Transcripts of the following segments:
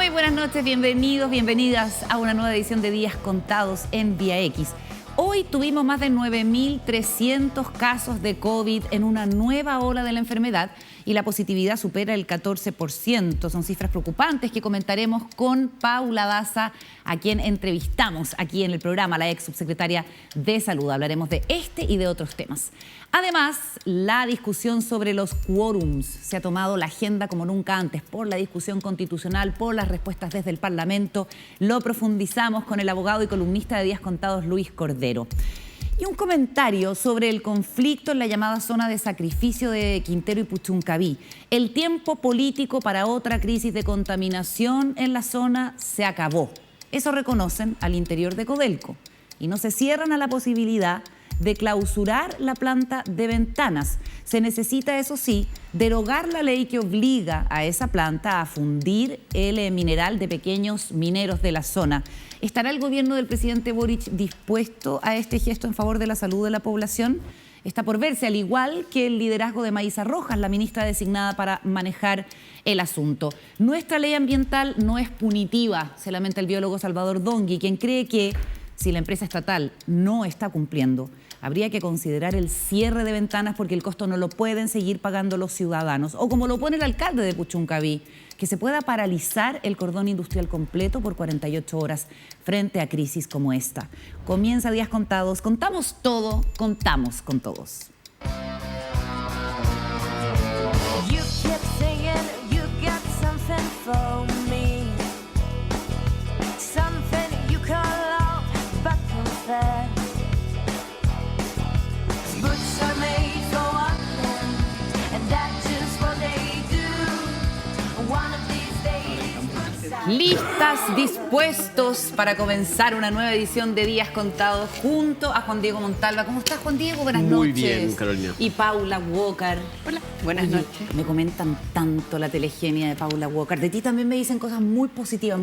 Muy buenas noches, bienvenidos, bienvenidas a una nueva edición de Días Contados en Vía X. Hoy tuvimos más de 9.300 casos de COVID en una nueva ola de la enfermedad y la positividad supera el 14%. Son cifras preocupantes que comentaremos con Paula Daza, a quien entrevistamos aquí en el programa, la ex subsecretaria de Salud. Hablaremos de este y de otros temas. Además, la discusión sobre los quórums se ha tomado la agenda como nunca antes por la discusión constitucional, por las respuestas desde el Parlamento. Lo profundizamos con el abogado y columnista de Días Contados, Luis Cordero. Y un comentario sobre el conflicto en la llamada zona de sacrificio de Quintero y Puchuncaví. El tiempo político para otra crisis de contaminación en la zona se acabó. Eso reconocen al interior de Codelco. Y no se cierran a la posibilidad de clausurar la planta de Ventanas. Se necesita, eso sí, derogar la ley que obliga a esa planta a fundir el mineral de pequeños mineros de la zona. ¿Estará el gobierno del presidente Boric dispuesto a este gesto en favor de la salud de la población? Está por verse, al igual que el liderazgo de Maísa Rojas, la ministra designada para manejar el asunto. Nuestra ley ambiental no es punitiva, se lamenta el biólogo Salvador Dongui, quien cree que si la empresa estatal no está cumpliendo, habría que considerar el cierre de Ventanas porque el costo no lo pueden seguir pagando los ciudadanos. O como lo pone el alcalde de Puchuncaví, que se pueda paralizar el cordón industrial completo por 48 horas frente a crisis como esta. Comienza Días Contados. Contamos todo, contamos con todos. Listas, dispuestos para comenzar una nueva edición de Días Contados junto a Juan Diego Montalva. ¿Cómo estás, Juan Diego? Buenas noches. Muy bien, Carolina. Y Paula Walker. Hola, buenas noches. Me comentan tanto la telegenia de Paula Walker. De ti también me dicen cosas muy positivas,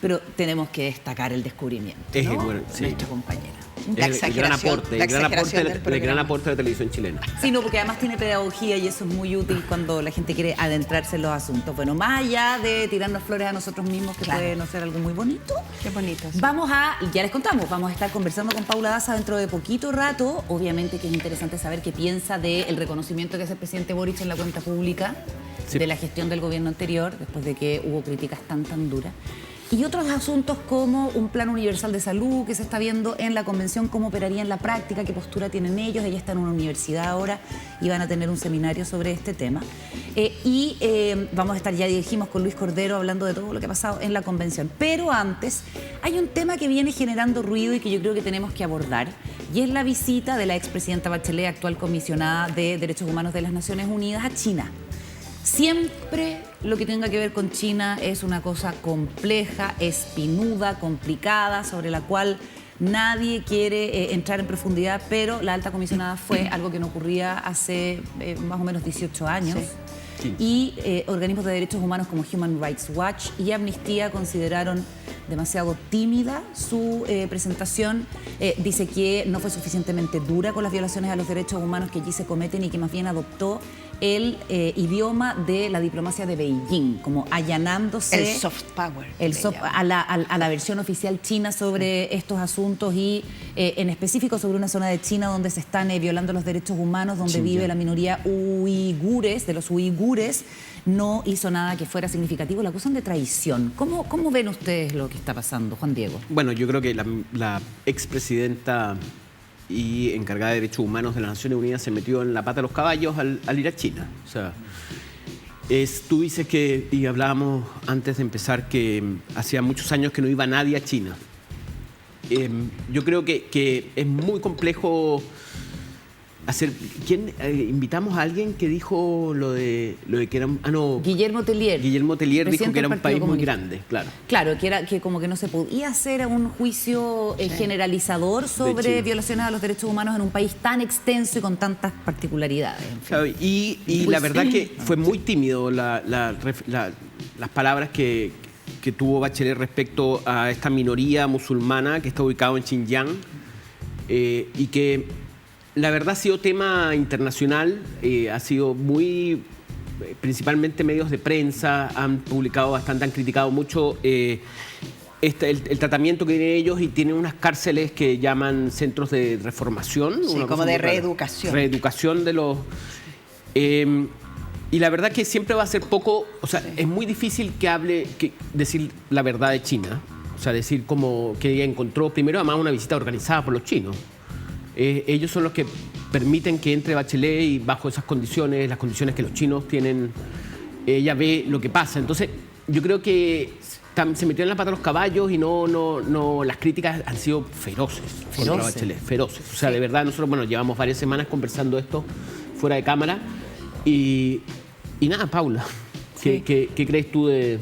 pero tenemos que destacar el descubrimiento, ¿no? Bueno, sí. Nuestra compañera. El gran aporte de la televisión chilena. Sí, no, porque además tiene pedagogía y eso es muy útil cuando la gente quiere adentrarse en los asuntos. Bueno, más allá de tirarnos flores a nosotros mismos, que puede no ser algo muy bonito. Qué bonito. Sí. Ya les contamos, vamos a estar conversando con Paula Daza dentro de poquito rato. Obviamente que es interesante saber qué piensa del reconocimiento que hace el presidente Boric en la cuenta pública, sí, de la gestión del gobierno anterior, después de que hubo críticas tan duras. Y otros asuntos como un plan universal de salud que se está viendo en la convención, cómo operaría en la práctica, qué postura tienen ellos. Ella está en una universidad ahora y van a tener un seminario sobre este tema. Vamos a estar, ya dijimos, con Luis Cordero hablando de todo lo que ha pasado en la convención. Pero antes, hay un tema que viene generando ruido y que yo creo que tenemos que abordar, y es la visita de la expresidenta Bachelet, actual comisionada de Derechos Humanos de las Naciones Unidas, a China. Siempre lo que tenga que ver con China es una cosa compleja, espinuda, complicada, sobre la cual nadie quiere entrar en profundidad, pero la alta comisionada fue algo que no ocurría hace más o menos 18 años. Sí. Y organismos de derechos humanos como Human Rights Watch y Amnistía consideraron demasiado tímida su presentación. Dice que no fue suficientemente dura con las violaciones a los derechos humanos que allí se cometen y que más bien adoptó el idioma de la diplomacia de Beijing, como allanándose el soft power a la versión oficial china sobre estos asuntos y en específico sobre una zona de China donde se están violando los derechos humanos, donde vive la minoría uigures, de los uigures. No hizo nada que fuera significativo. La acusan de traición. ¿Cómo ven ustedes lo que está pasando, Juan Diego? Bueno, yo creo que la expresidenta y encargada de Derechos Humanos de las Naciones Unidas se metió en la pata de los caballos al ir a China. O sea, tú dices que, y hablábamos antes de empezar, que hacía muchos años que no iba nadie a China. Yo creo que es muy complejo hacer. Invitamos a alguien que dijo lo de que era. Guillermo Tellier. Guillermo Tellier dijo que era un país muy grande, claro. Claro, que como que no se podía hacer un juicio generalizador sobre violaciones a los derechos humanos en un país tan extenso y con tantas particularidades. En fin. Claro, y la verdad que fue muy tímido las palabras que tuvo Bachelet respecto a esta minoría musulmana que está ubicada en Xinjiang y que la verdad ha sido tema internacional, ha sido muy principalmente medios de prensa han publicado bastante, han criticado mucho el tratamiento que tienen ellos, y tienen unas cárceles que llaman centros de reformación. Sí, como de reeducación. Reeducación de los... y la verdad que siempre va a ser poco, o sea, es muy difícil decir la verdad de China. O sea, decir como que ella encontró, primero, además, una visita organizada por los chinos. Ellos son los que permiten que entre Bachelet, y bajo esas condiciones, las condiciones que los chinos tienen, ella ve lo que pasa. Entonces, yo creo que se metió en la pata a los caballos, y las críticas han sido feroces contra Bachelet, feroces. O sea, de verdad, nosotros, bueno, llevamos varias semanas conversando esto fuera de cámara, y nada, Paula, ¿qué crees tú de...?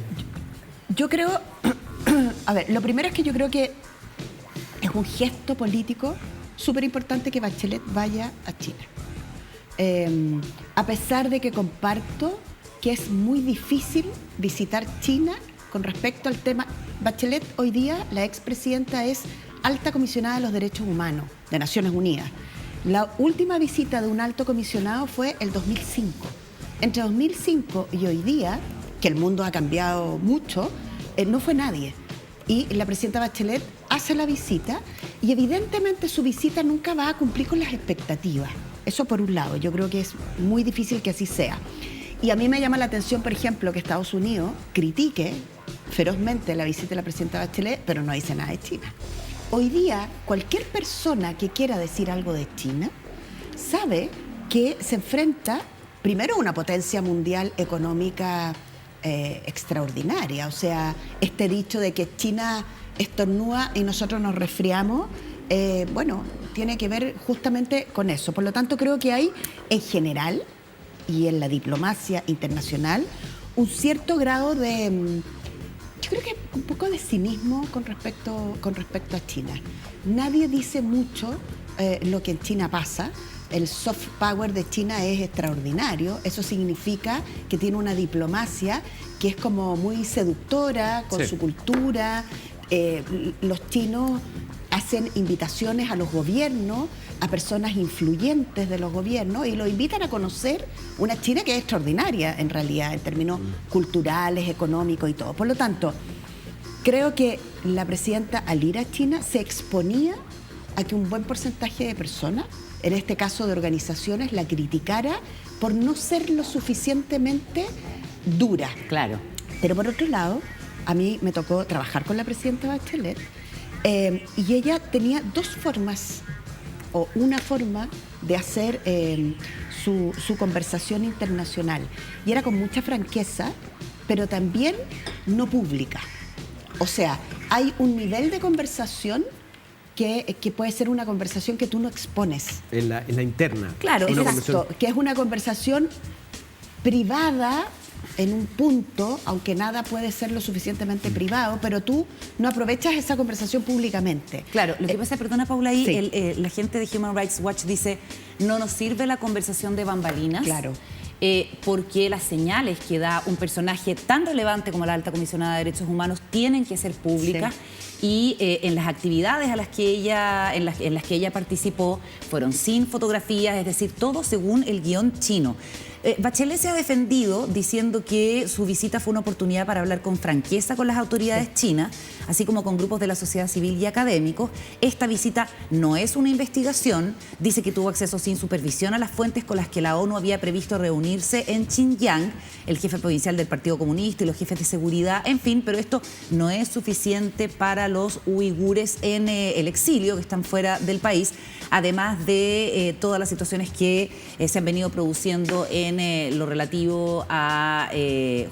Yo creo... A ver, lo primero es que yo creo que es un gesto político súper importante que Bachelet vaya a China. A pesar de que comparto que es muy difícil visitar China con respecto al tema. Bachelet hoy día, la expresidenta, es alta comisionada de los derechos humanos de Naciones Unidas. La última visita de un alto comisionado fue el 2005. Entre 2005 y hoy día, que el mundo ha cambiado mucho, no fue nadie. Y la presidenta Bachelet hace la visita, y evidentemente su visita nunca va a cumplir con las expectativas. Eso por un lado, yo creo que es muy difícil que así sea. Y a mí me llama la atención, por ejemplo, que Estados Unidos critique ferozmente la visita de la presidenta Bachelet, pero no dice nada de China. Hoy día, cualquier persona que quiera decir algo de China sabe que se enfrenta primero a una potencia mundial económica extraordinaria. O sea, este dicho de que China estornuda y nosotros nos resfriamos, bueno, tiene que ver justamente con eso. Por lo tanto, creo que hay, en general, y en la diplomacia internacional, un cierto grado de, yo creo que un poco de cinismo con respecto a China. Nadie dice mucho lo que en China pasa. El soft power de China es extraordinario. Eso significa que tiene una diplomacia que es como muy seductora con su cultura. Los chinos hacen invitaciones a los gobiernos, a personas influyentes de los gobiernos, y los invitan a conocer una China que es extraordinaria en realidad, en términos culturales, económicos y todo. Por lo tanto, creo que la presidenta, al ir a China, se exponía a que un buen porcentaje de personas, en este caso de organizaciones, la criticara por no ser lo suficientemente dura. Claro. Pero por otro lado, a mí me tocó trabajar con la presidenta Bachelet, y ella tenía dos formas, o una forma de hacer su conversación internacional. Y era con mucha franqueza, pero también no pública. O sea, hay un nivel de conversación que puede ser una conversación que tú no expones. En la interna. Claro, exacto. Que es una conversación privada en un punto, aunque nada puede ser lo suficientemente privado, pero tú no aprovechas esa conversación públicamente. Claro, lo que pasa, perdona Paula, ahí Sí. la gente de Human Rights Watch dice, no nos sirve la conversación de bambalinas. Claro. Porque las señales que da un personaje tan relevante como la alta comisionada de derechos humanos tienen que ser públicas. Sí. Y en las actividades en las que ella participó fueron sin fotografías, es decir, todo según el guión chino. Bachelet se ha defendido diciendo que su visita fue una oportunidad para hablar con franqueza con las autoridades chinas, así como con grupos de la sociedad civil y académicos. Esta visita no es una investigación, dice que tuvo acceso sin supervisión a las fuentes con las que la ONU había previsto reunirse en Xinjiang, el jefe provincial del Partido Comunista y los jefes de seguridad, en fin, pero esto no es suficiente para los uigures en el exilio, que están fuera del país, además de todas las situaciones que se han venido produciendo en lo relativo a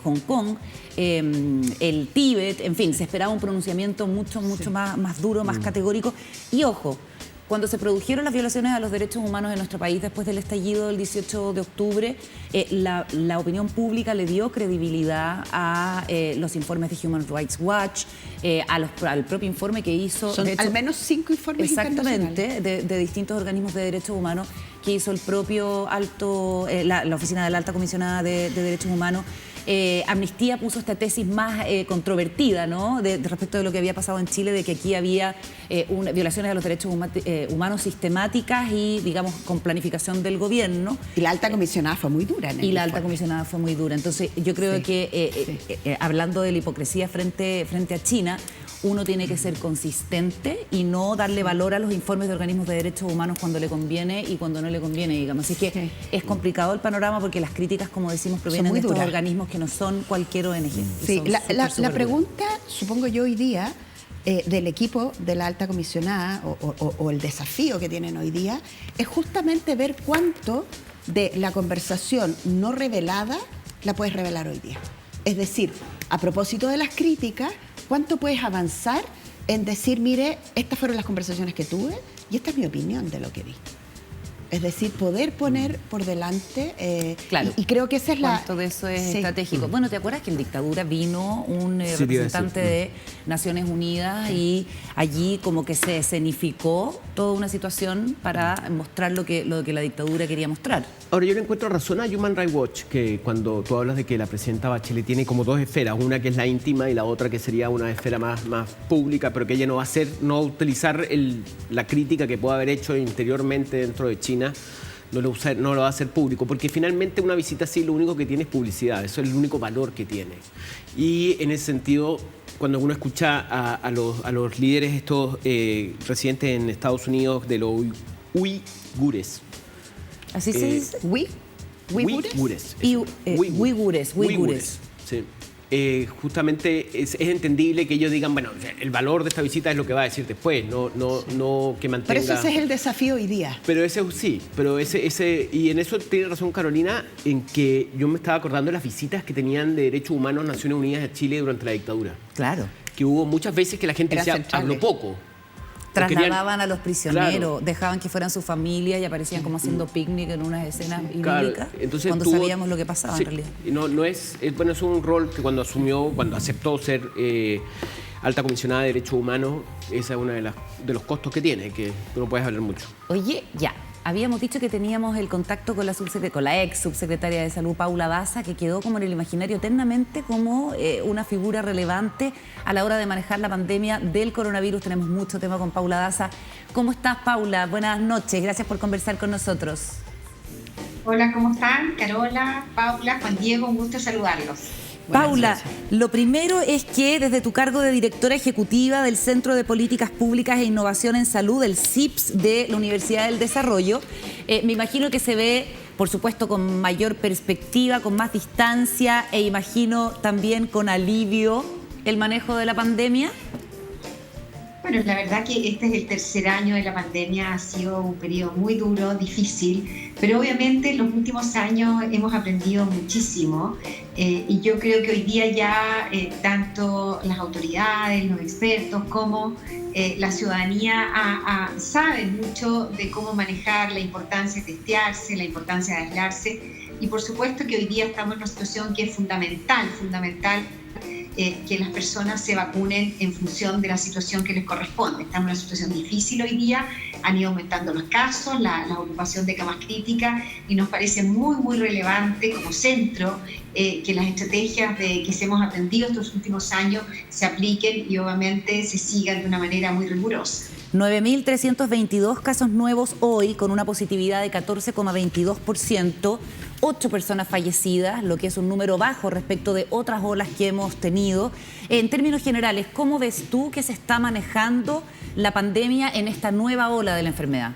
Hong Kong, el Tíbet, en fin, se esperaba un pronunciamiento mucho más duro, más categórico. Y ojo, cuando se produjeron las violaciones a los derechos humanos en nuestro país después del estallido del 18 de octubre, la opinión pública le dio credibilidad a los informes de Human Rights Watch, al propio informe que hizo... Son al menos 5 informes exactamente, de distintos organismos de derechos humanos que hizo el propio la Oficina de la Alta Comisionada de Derechos Humanos. Amnistía puso esta tesis más controvertida, ¿no? Respecto de lo que había pasado en Chile, de que aquí había violaciones a los derechos humanos sistemáticas y, digamos, con planificación del gobierno. Y la alta comisionada fue muy dura. La alta comisionada fue muy dura. Entonces, yo creo que, hablando de la hipocresía frente a China, uno tiene que ser consistente y no darle valor a los informes de organismos de derechos humanos cuando le conviene y cuando no le conviene, digamos. Así que es complicado el panorama porque las críticas, como decimos, provienen de estos organismos que no son cualquier ONG. Sí, la pregunta, supongo yo hoy día, del equipo de la alta comisionada o el desafío que tienen hoy día es justamente ver cuánto de la conversación no revelada la puedes revelar hoy día. Es decir, a propósito de las críticas, ¿cuánto puedes avanzar en decir, mire, estas fueron las conversaciones que tuve y esta es mi opinión de lo que vi? Es decir, poder poner por delante... claro. Y creo que esa es ¿Cuánto de eso es estratégico? Bueno, ¿te acuerdas que en dictadura vino un representante de Naciones Unidas y allí como que se escenificó toda una situación para mostrar lo que la dictadura quería mostrar? Ahora, yo le encuentro razón a Human Rights Watch, que cuando tú hablas de que la presidenta Bachelet tiene como dos esferas, una que es la íntima y la otra que sería una esfera más pública, pero que ella no va a utilizar la crítica que pueda haber hecho interiormente dentro de China, no lo va a hacer público, porque finalmente una visita así lo único que tiene es publicidad, eso es el único valor que tiene. Y en ese sentido, cuando uno escucha a los líderes estos residentes en Estados Unidos de los uigures, ¿así se dice? Uigures. Uigures. Sí. Justamente es entendible que ellos digan, bueno, el valor de esta visita es lo que va a decir después, no que mantenga... Pero ese es el desafío hoy día. Pero ese sí, y en eso tiene razón Carolina, en que yo me estaba acordando de las visitas que tenían de Derechos Humanos Naciones Unidas a Chile durante la dictadura. Claro. Que hubo muchas veces que la gente habló poco. Trasladaban a los prisioneros, dejaban que fueran su familia y aparecían como haciendo picnic en unas escenas idílicas, cuando sabíamos lo que pasaba en realidad. Bueno, es un rol que cuando aceptó ser alta comisionada de Derechos Humanos, esa es uno de los costos que tiene, que tú no puedes hablar mucho. Oye, habíamos dicho que teníamos el contacto con la ex subsecretaria de Salud, Paula Daza, que quedó como en el imaginario eternamente como una figura relevante a la hora de manejar la pandemia del coronavirus. Tenemos mucho tema con Paula Daza. ¿Cómo estás, Paula? Buenas noches, gracias por conversar con nosotros. Hola, ¿cómo están? Carola, Paula, Juan Diego, un gusto saludarlos. Paula, lo primero es que desde tu cargo de directora ejecutiva del Centro de Políticas Públicas e Innovación en Salud, el CIPS de la Universidad del Desarrollo, me imagino que se ve, por supuesto, con mayor perspectiva, con más distancia e imagino también con alivio el manejo de la pandemia. Bueno, la verdad que este es el tercer año de la pandemia, ha sido un periodo muy duro, difícil, pero obviamente en los últimos años hemos aprendido muchísimo y yo creo que hoy día ya tanto las autoridades, los expertos como la ciudadanía saben mucho de cómo manejar la importancia de testearse, la importancia de aislarse y por supuesto que hoy día estamos en una situación que es fundamental que las personas se vacunen en función de la situación que les corresponde. Estamos en una situación difícil hoy día, han ido aumentando los casos, la ocupación de camas críticas y nos parece muy, muy relevante como centro que las estrategias que hemos aprendido estos últimos años se apliquen y obviamente se sigan de una manera muy rigurosa. 9.322 casos nuevos hoy, con una positividad de 14,22%, 8 personas fallecidas, lo que es un número bajo respecto de otras olas que hemos tenido. En términos generales, ¿cómo ves tú que se está manejando la pandemia en esta nueva ola de la enfermedad?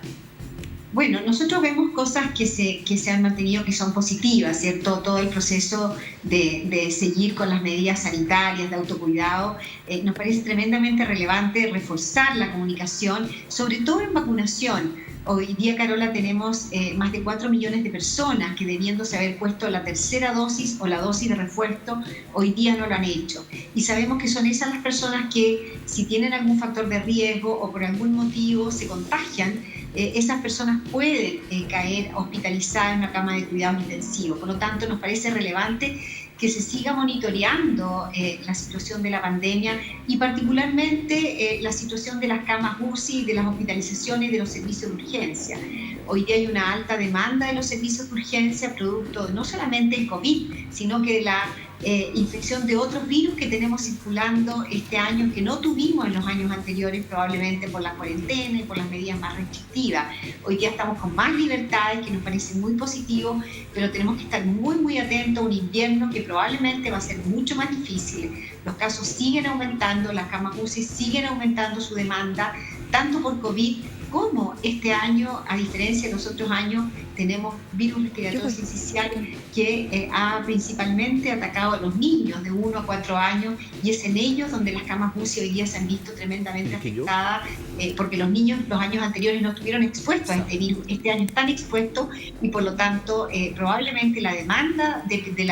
Bueno, nosotros vemos cosas que se han mantenido que son positivas, ¿cierto? Todo el proceso de seguir con las medidas sanitarias, de autocuidado, nos parece tremendamente relevante reforzar la comunicación, sobre todo en vacunación. Hoy día, Carola, tenemos más de 4 millones de personas que debiéndose haber puesto la tercera dosis o la dosis de refuerzo, hoy día no lo han hecho. Y sabemos que son esas las personas que si tienen algún factor de riesgo o por algún motivo se contagian, esas personas pueden caer hospitalizadas en una cama de cuidados intensivos. Por lo tanto, nos parece relevante que se siga monitoreando la situación de la pandemia y particularmente la situación de las camas UCI, de las hospitalizaciones y de los servicios de urgencia. Hoy día hay una alta demanda de los servicios de urgencia producto no solamente del COVID, sino que de la infección de otros virus que tenemos circulando este año, que no tuvimos en los años anteriores, probablemente por la cuarentena y por las medidas más restrictivas. Hoy día estamos con más libertades, que nos parece muy positivo, pero tenemos que estar muy, muy atentos a un invierno que probablemente va a ser mucho más difícil. Los casos siguen aumentando, las camas UCI siguen aumentando su demanda, tanto por COVID como este año, a diferencia de los otros años, tenemos virus respiratorio sincicial que ha principalmente atacado a los niños de 1 a 4 años, y es en ellos donde las camas UCI hoy día se han visto tremendamente afectadas, porque los niños los años anteriores no estuvieron expuestos a este virus, este año están expuestos, y por lo tanto probablemente la demanda de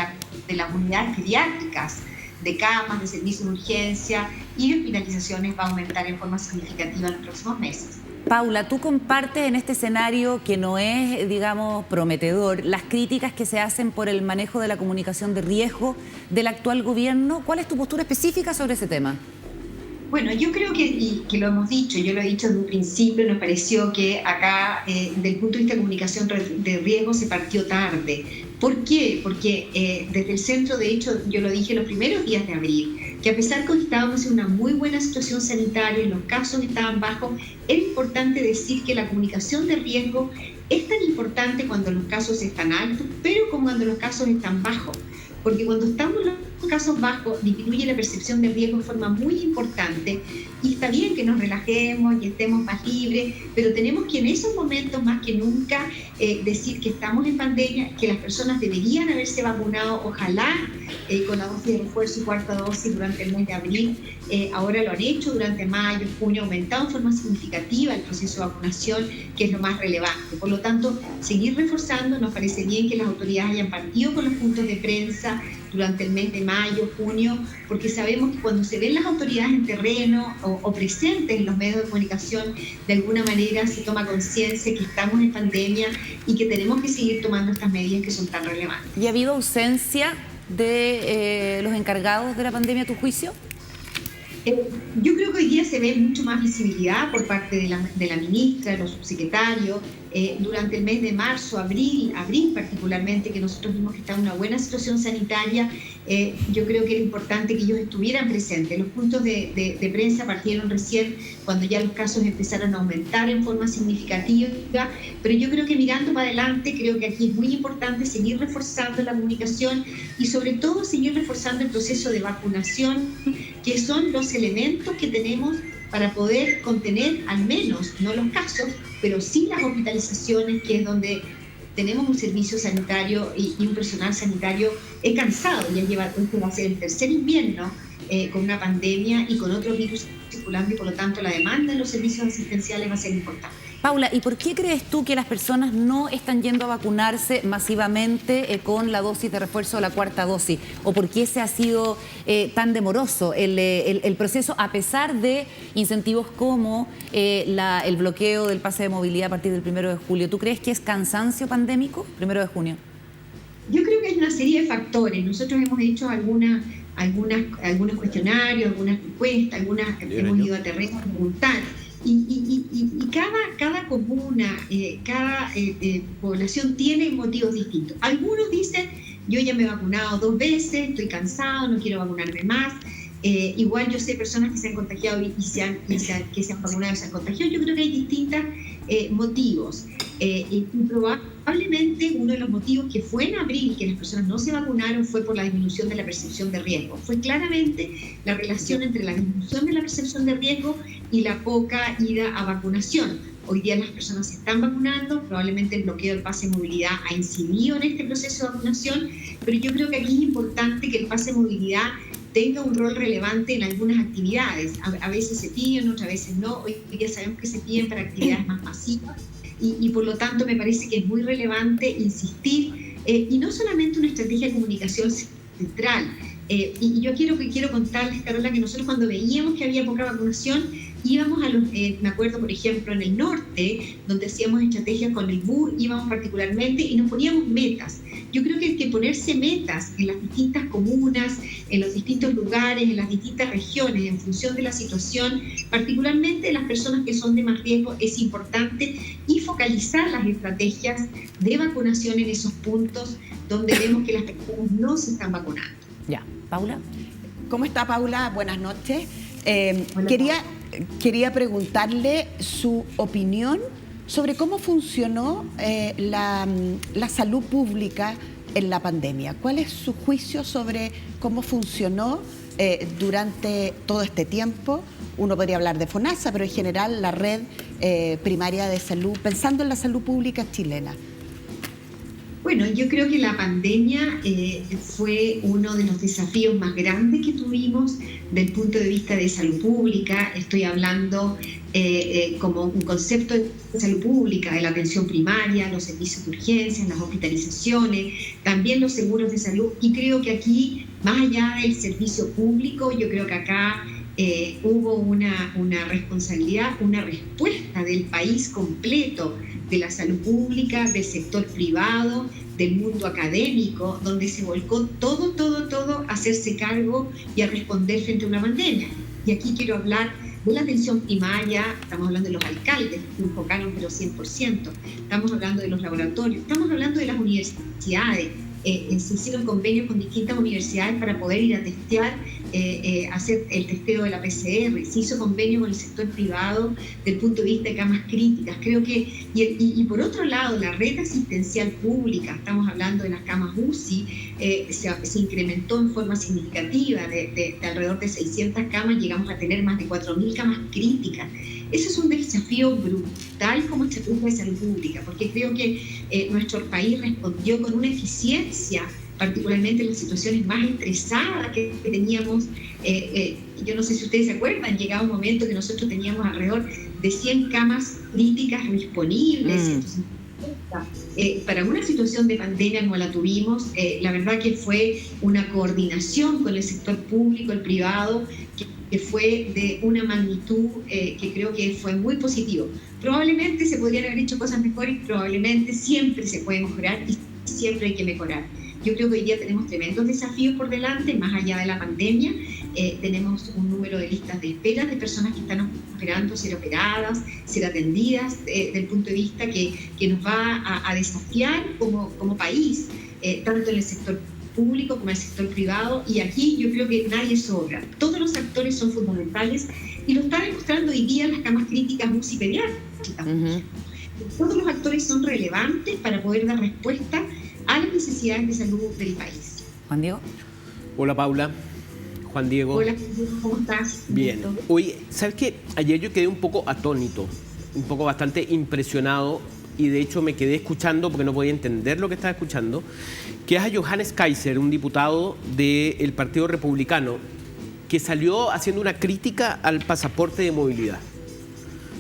las unidades pediátricas, de camas, de servicios de urgencia y hospitalizaciones va a aumentar en forma significativa en los próximos meses. Paula, tú compartes en este escenario que no es, digamos, prometedor, las críticas que se hacen por el manejo de la comunicación de riesgo del actual gobierno. ¿Cuál es tu postura específica sobre ese tema? Bueno, yo creo que lo hemos dicho, yo lo he dicho desde un principio, nos pareció que acá, del punto de vista de comunicación de riesgo, se partió tarde. ¿Por qué? Porque desde el centro, de hecho, yo lo dije los primeros días de abril, que a pesar que estábamos en una muy buena situación sanitaria y los casos estaban bajos, era importante decir que la comunicación de riesgo es tan importante cuando los casos están altos, pero como cuando los casos están bajos. Porque cuando estamos en los casos bajos, disminuye la percepción de riesgo de forma muy importante, y está bien que nos relajemos y estemos más libres, pero tenemos que en esos momentos más que nunca decir que estamos en pandemia, que las personas deberían haberse vacunado, ojalá con la dosis de refuerzo y cuarta dosis durante el mes de abril. Ahora lo han hecho durante mayo, junio, ha aumentado en forma significativa el proceso de vacunación, que es lo más relevante. Por lo tanto, seguir reforzando, nos parece bien que las autoridades hayan partido con los puntos de prensa durante el mes de mayo, junio, porque sabemos que cuando se ven las autoridades en terreno o presentes en los medios de comunicación, de alguna manera se toma conciencia que estamos en pandemia y que tenemos que seguir tomando estas medidas que son tan relevantes. ¿Y ha habido ausencia de los encargados de la pandemia, a tu juicio? Yo creo que hoy día se ve mucho más visibilidad por parte de la ministra, de los subsecretarios. Durante el mes de marzo, abril particularmente, que nosotros vimos que está en una buena situación sanitaria, yo creo que era importante que ellos estuvieran presentes. Los puntos de prensa partieron recién cuando ya los casos empezaron a aumentar en forma significativa, pero yo creo que mirando para adelante, creo que aquí es muy importante seguir reforzando la comunicación y sobre todo seguir reforzando el proceso de vacunación, que son los elementos que tenemos para poder contener al menos, no los casos, pero sí las hospitalizaciones, que es donde tenemos un servicio sanitario y un personal sanitario cansado. Ya este va a ser el tercer invierno con una pandemia y con otros virus circulando, y por lo tanto la demanda en los servicios asistenciales va a ser importante. Paula, ¿y por qué crees tú que las personas no están yendo a vacunarse masivamente con la dosis de refuerzo o la cuarta dosis? ¿O por qué se ha sido tan demoroso el proceso, a pesar de incentivos como el bloqueo del pase de movilidad a partir del 1 de julio? ¿Tú crees que es cansancio pandémico, 1 de junio? Yo creo que hay una serie de factores. Nosotros hemos hecho algunos cuestionarios, algunas encuestas, hemos ido a terreno a preguntar. Y cada comuna, cada población tiene motivos distintos. Algunos dicen, yo ya me he vacunado 2 veces, estoy cansado, no quiero vacunarme más. Igual yo sé personas que se han contagiado que se han vacunado y se han contagiado. Yo creo que hay distintos motivos. Y probablemente uno de los motivos que fue en abril que las personas no se vacunaron fue por la disminución de la percepción de riesgo. Fue claramente la relación entre la disminución de la percepción de riesgo y la poca ida a vacunación. Hoy día las personas se están vacunando, probablemente el bloqueo del pase de movilidad ha incidido en este proceso de vacunación, pero yo creo que aquí es importante que el pase de movilidad tenga un rol relevante en algunas actividades. A veces se piden, otras veces no. Hoy día sabemos que se piden para actividades más masivas y por lo tanto me parece que es muy relevante insistir, y no solamente una estrategia de comunicación central. Y yo quiero contarles, Carola, que nosotros cuando veíamos que había poca vacunación, íbamos a me acuerdo por ejemplo en el norte, donde hacíamos estrategias con el BUR, íbamos particularmente y nos poníamos metas. Yo creo que hay que ponerse metas en las distintas comunas, en los distintos lugares, en las distintas regiones, en función de la situación, particularmente de las personas que son de más riesgo, es importante, y focalizar las estrategias de vacunación en esos puntos donde vemos que las personas no se están vacunando. Ya, Paula. ¿Cómo está, Paula? Buenas noches. Hola. Quería preguntarle su opinión sobre cómo funcionó la salud pública en la pandemia. ¿Cuál es su juicio sobre cómo funcionó durante todo este tiempo? Uno podría hablar de FONASA, pero en general la red primaria de salud, pensando en la salud pública chilena. Bueno, yo creo que la pandemia fue uno de los desafíos más grandes que tuvimos desde el punto de vista de salud pública. Estoy hablando como un concepto de salud pública, de la atención primaria, los servicios de urgencia, las hospitalizaciones, también los seguros de salud. Y creo que aquí, más allá del servicio público, yo creo que acá hubo una responsabilidad, una respuesta del país completo, de la salud pública, del sector privado, del mundo académico, donde se volcó todo a hacerse cargo y a responder frente a una pandemia. Y aquí quiero hablar de la atención primaria, estamos hablando de los alcaldes, que enfocaron pero 100%, estamos hablando de los laboratorios, estamos hablando de las universidades. Se hicieron convenios con distintas universidades para poder ir a testear, hacer el testeo de la PCR. Se hizo convenio con el sector privado desde el punto de vista de camas críticas. Creo que, y por otro lado, la red asistencial pública, estamos hablando de las camas UCI, se incrementó en forma significativa, de alrededor de 600 camas, llegamos a tener más de 4.000 camas críticas. Eso es un desafío brutal como estrategia de salud pública, porque creo que nuestro país respondió con una eficiencia, particularmente en las situaciones más estresadas que teníamos. Yo no sé si ustedes se acuerdan, llegaba un momento que nosotros teníamos alrededor de 100 camas críticas disponibles. Para una situación de pandemia como la tuvimos, la verdad que fue una coordinación con el sector público, el privado, que fue de una magnitud que creo que fue muy positivo. Probablemente se podrían haber hecho cosas mejores, probablemente siempre se puede mejorar y siempre hay que mejorar. Yo creo que hoy día tenemos tremendos desafíos por delante, más allá de la pandemia. Tenemos un número de listas de espera de personas que están esperando ser operadas, ser atendidas, desde el punto de vista que nos va a desafiar como país, tanto en el sector público como en el sector privado, y aquí yo creo que nadie sobra. Todos los actores son fundamentales y lo está demostrando hoy día las camas críticas UCI pediátricas. Todos los actores son relevantes para poder dar respuesta a las necesidades de salud del país. Juan Diego. Hola, Paula. Juan Diego. Hola, ¿cómo estás? Bien. Oye, ¿sabes qué? Ayer yo quedé un poco atónito, un poco bastante impresionado, y de hecho me quedé escuchando porque no podía entender lo que estaba escuchando, que es a Johannes Kaiser, un diputado del Partido Republicano, que salió haciendo una crítica al pasaporte de movilidad.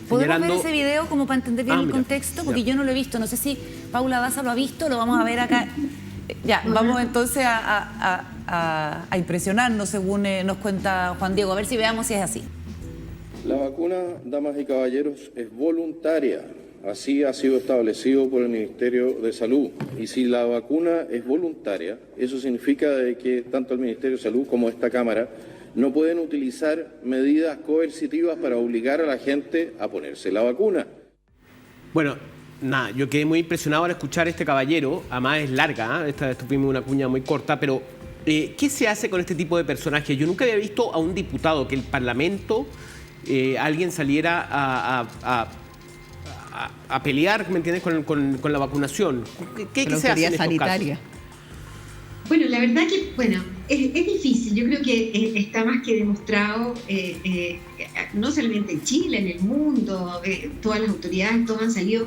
¿Podemos ver ese video como para entender bien el contexto? Porque yo no lo he visto. No sé si Paula Daza lo ha visto, lo vamos a ver acá. Ya, vamos entonces a impresionarnos según nos cuenta Juan Diego. A ver si veamos si es así. La vacuna, damas y caballeros, es voluntaria. Así ha sido establecido por el Ministerio de Salud. Y si la vacuna es voluntaria, eso significa de que tanto el Ministerio de Salud como esta Cámara no pueden utilizar medidas coercitivas para obligar a la gente a ponerse la vacuna. Bueno, nada, yo quedé muy impresionado al escuchar a este caballero. Además es larga, esta tuvimos una cuña muy corta, pero ¿qué se hace con este tipo de personajes? Yo nunca había visto a un diputado que el Parlamento, alguien saliera a pelear, ¿me entiendes?, con la vacunación. ¿Qué se hace en estos sanitaria. casos? Bueno, la verdad que, es difícil. Yo creo que está más que demostrado, no solamente en Chile, en el mundo, todas las autoridades, todos han salido,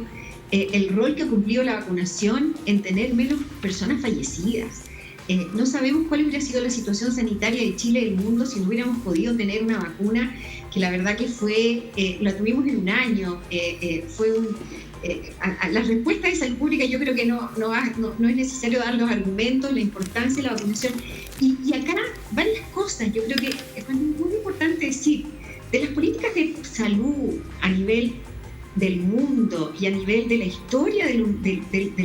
el rol que ha cumplido la vacunación en tener menos personas fallecidas. No sabemos cuál hubiera sido la situación sanitaria de Chile y del mundo si no hubiéramos podido tener una vacuna que la verdad que fue, la tuvimos en un año, las respuestas de salud pública. Yo creo que no es necesario dar los argumentos, la importancia de la vacunación. Y acá varias cosas, yo creo que es muy importante decir, de las políticas de salud a nivel del mundo y a nivel de la historia del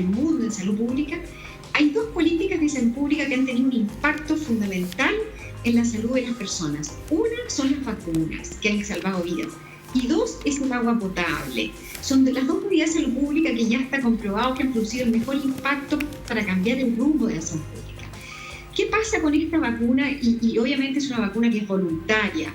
mundo en salud pública, hay dos políticas de salud pública que han tenido un impacto fundamental en la salud de las personas. Una son las vacunas, que han salvado vidas, y dos es el agua potable. Son de las dos medidas de salud pública que ya está comprobado que han producido el mejor impacto para cambiar el rumbo de la salud pública. ¿qué pasa con esta vacuna? Y obviamente es una vacuna que es voluntaria,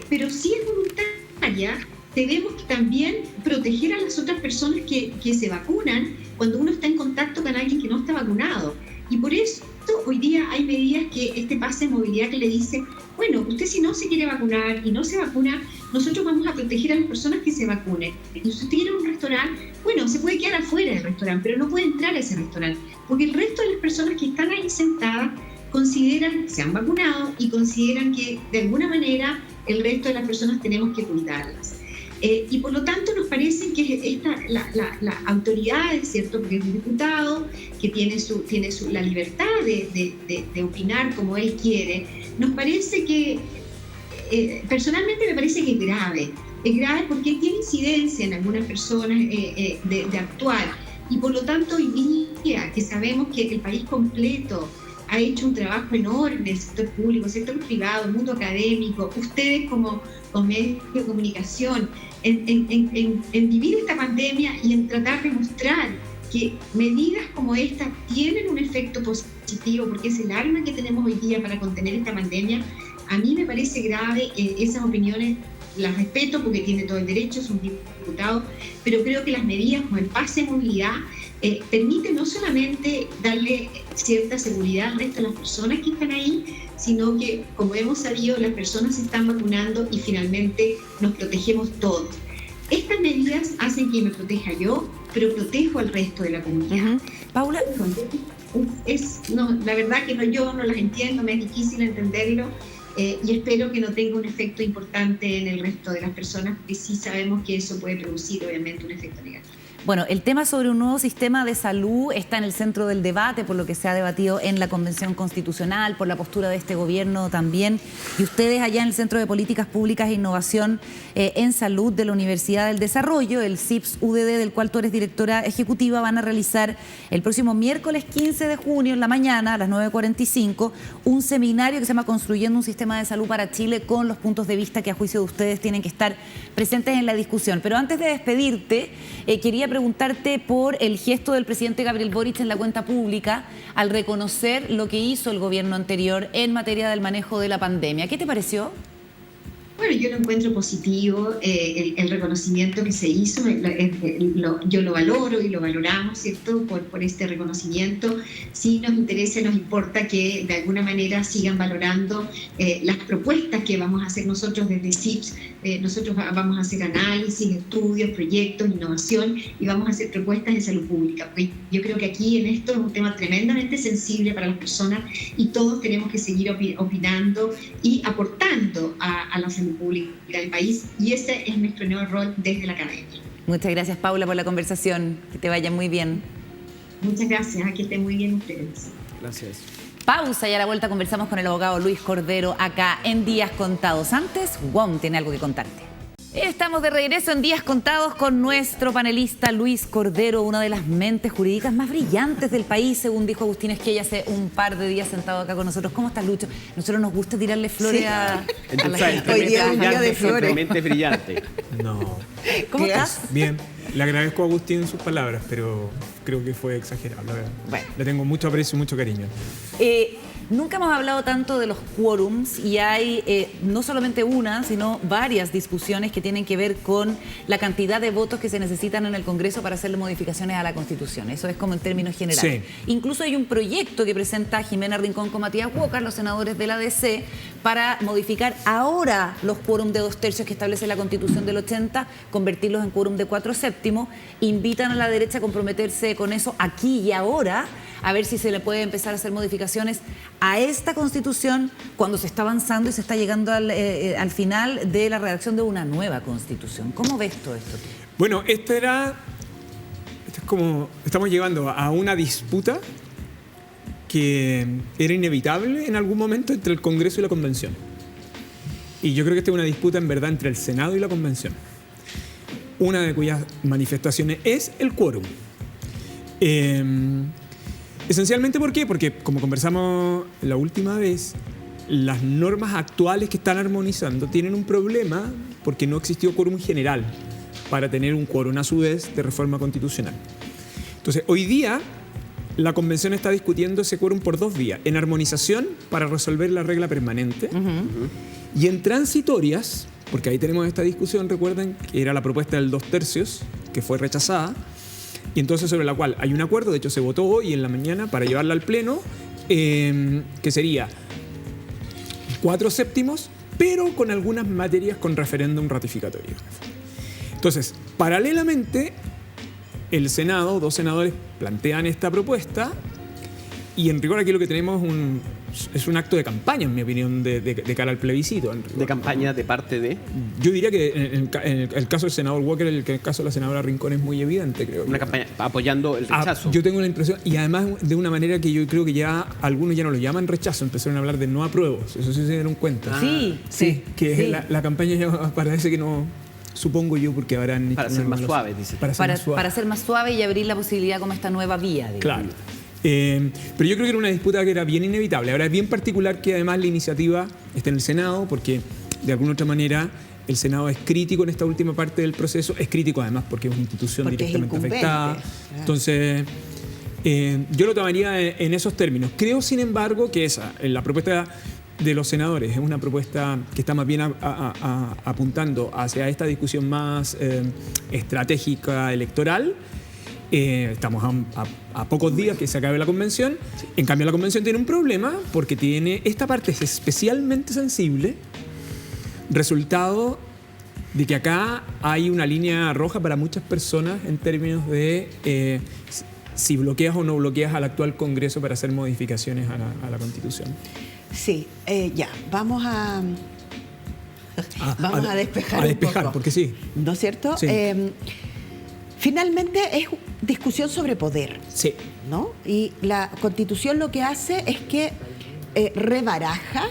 pero si es voluntaria, debemos también proteger a las otras personas que se vacunan cuando uno está en contacto con alguien que no está vacunado. Y por eso hoy día hay medidas que este pase de movilidad que le dice, bueno, usted si no se quiere vacunar y no se vacuna, nosotros vamos a proteger a las personas que se vacunen. Y si usted quiere un restaurante, bueno, se puede quedar afuera del restaurante, pero no puede entrar a ese restaurante, porque el resto de las personas que están ahí sentadas consideran que se han vacunado y consideran que de alguna manera el resto de las personas tenemos que cuidarlas. Y por lo tanto nos parece que la autoridad, ¿cierto? Porque es un diputado que tiene la libertad de opinar como él quiere, nos parece que, personalmente me parece que es grave porque tiene incidencia en algunas personas de actuar, y por lo tanto hoy día que sabemos que el país completo ha hecho un trabajo enorme, el sector público, el sector privado, el mundo académico, ustedes como medios de comunicación, en vivir esta pandemia y en tratar de mostrar que medidas como esta tienen un efecto positivo, porque es el arma que tenemos hoy día para contener esta pandemia. A mí me parece grave, esas opiniones las respeto porque tiene todo el derecho, es un diputado, pero creo que las medidas como el pase de movilidad permite no solamente darle cierta seguridad al resto de las personas que están ahí, sino que, como hemos sabido, las personas se están vacunando y finalmente nos protegemos todos. Estas medidas hacen que me proteja yo, pero protejo al resto de la comunidad. Paula. La verdad que yo no las entiendo, me es difícil entenderlo, y espero que no tenga un efecto importante en el resto de las personas, porque sí sabemos que eso puede producir obviamente un efecto negativo. Bueno, el tema sobre un nuevo sistema de salud está en el centro del debate, por lo que se ha debatido en la Convención Constitucional, por la postura de este gobierno también. Y ustedes allá en el Centro de Políticas Públicas e Innovación en Salud de la Universidad del Desarrollo, el CIPS-UDD, del cual tú eres directora ejecutiva, van a realizar el próximo miércoles 15 de junio en la mañana, a las 9:45, un seminario que se llama Construyendo un Sistema de Salud para Chile, con los puntos de vista que a juicio de ustedes tienen que estar presentes en la discusión. Pero antes de despedirte, quería preguntarte por el gesto del presidente Gabriel Boric en la cuenta pública al reconocer lo que hizo el gobierno anterior en materia del manejo de la pandemia. ¿Qué te pareció? Bueno, yo lo encuentro positivo, el reconocimiento que se hizo, yo lo valoro y lo valoramos, ¿cierto?, por este reconocimiento. Sí nos interesa, nos importa que de alguna manera sigan valorando las propuestas que vamos a hacer nosotros desde CIPS. Nosotros vamos a hacer análisis, estudios, proyectos, innovación, y vamos a hacer propuestas en salud pública. Porque yo creo que aquí en esto es un tema tremendamente sensible para las personas y todos tenemos que seguir opinando y aportando a la salud pública del país, y ese es nuestro nuevo rol desde la academia. Muchas gracias, Paula, por la conversación. Que te vaya muy bien. Muchas gracias, que estén muy bien ustedes. Gracias. Pausa y a la vuelta conversamos con el abogado Luis Cordero acá en Días Contados. Antes, WOM tiene algo que contarte. Estamos de regreso en Días Contados con nuestro panelista Luis Cordero, una de las mentes jurídicas más brillantes del país, según dijo Agustín Esquella hace un par de días sentado acá con nosotros. ¿Cómo estás, Lucho? Nosotros nos gusta tirarle flores a la gente. Hoy día es día de flores. Mente brillante. No. ¿Cómo estás? Bien. Le agradezco a Agustín sus palabras, pero creo que fue exagerado, la verdad. Bueno. Le tengo mucho aprecio y mucho cariño. Nunca hemos hablado tanto de los quórums, y hay no solamente una, sino varias discusiones que tienen que ver con la cantidad de votos que se necesitan en el Congreso para hacerle modificaciones a la Constitución. Eso es como en términos generales. Sí. Incluso hay un proyecto que presenta Jimena Rincón con Matías Walker, los senadores de la DC, para modificar ahora los quórums de 2/3 que establece la Constitución del 80, convertirlos en quórum de 4/7. Invitan a la derecha a comprometerse con eso aquí y ahora, a ver si se le puede empezar a hacer modificaciones a esta Constitución cuando se está avanzando y se está llegando al final de la redacción de una nueva Constitución. ¿Cómo ves todo esto tú? Bueno, esto es como, estamos llegando a una disputa que era inevitable en algún momento entre el Congreso y la Convención. Y yo creo que esta es una disputa en verdad entre el Senado y la Convención. Una de cuyas manifestaciones es el quórum. Esencialmente, ¿por qué? Porque, como conversamos la última vez, las normas actuales que están armonizando tienen un problema porque no existió quórum general para tener un quórum, a su vez, de reforma constitucional. Entonces, hoy día, la convención está discutiendo ese quórum por 2 vías. En armonización, para resolver la regla permanente, y en transitorias, porque ahí tenemos esta discusión, recuerden, que era la propuesta del 2/3, que fue rechazada, y entonces sobre la cual hay un acuerdo, de hecho se votó hoy en la mañana para llevarla al Pleno, que sería 4/7, pero con algunas materias con referéndum ratificatorio. Entonces, paralelamente, el Senado, 2 senadores plantean esta propuesta, y en rigor aquí lo que tenemos es un acto de campaña, en mi opinión, de cara al plebiscito. De campaña de parte de... Yo diría que en el caso del senador Walker, el caso de la senadora Rincón es muy evidente, creo. Una campaña apoyando el rechazo. Yo tengo la impresión, y además de una manera que yo creo que ya algunos ya no lo llaman rechazo, empezaron a hablar de no apruebos. Eso sí se dieron cuenta. Sí. La campaña ya parece que no... Supongo yo, porque habrán... Para ser más suave, dice. Para ser más suave y abrir la posibilidad como esta nueva vía. Digamos. Claro. Pero yo creo que era una disputa que era bien inevitable. Ahora es bien particular que además la iniciativa esté en el Senado, porque de alguna otra manera el Senado es crítico en esta última parte del proceso. Es crítico además porque es una institución directamente afectada. Entonces, yo lo tomaría en esos términos. Creo, sin embargo, que la propuesta de los senadores es una propuesta que está más bien apuntando hacia esta discusión más estratégica electoral. Estamos a pocos días que se acabe la convención. En cambio, la convención tiene un problema porque tiene esta parte es especialmente sensible, resultado de que acá hay una línea roja para muchas personas en términos de si bloqueas o no bloqueas al actual Congreso para hacer modificaciones a la Constitución. Sí, ya, vamos a despejar un poco. Porque sí. ¿No es cierto? Sí. Finalmente es discusión sobre poder. Sí. ¿No? Y la Constitución lo que hace es que rebaraja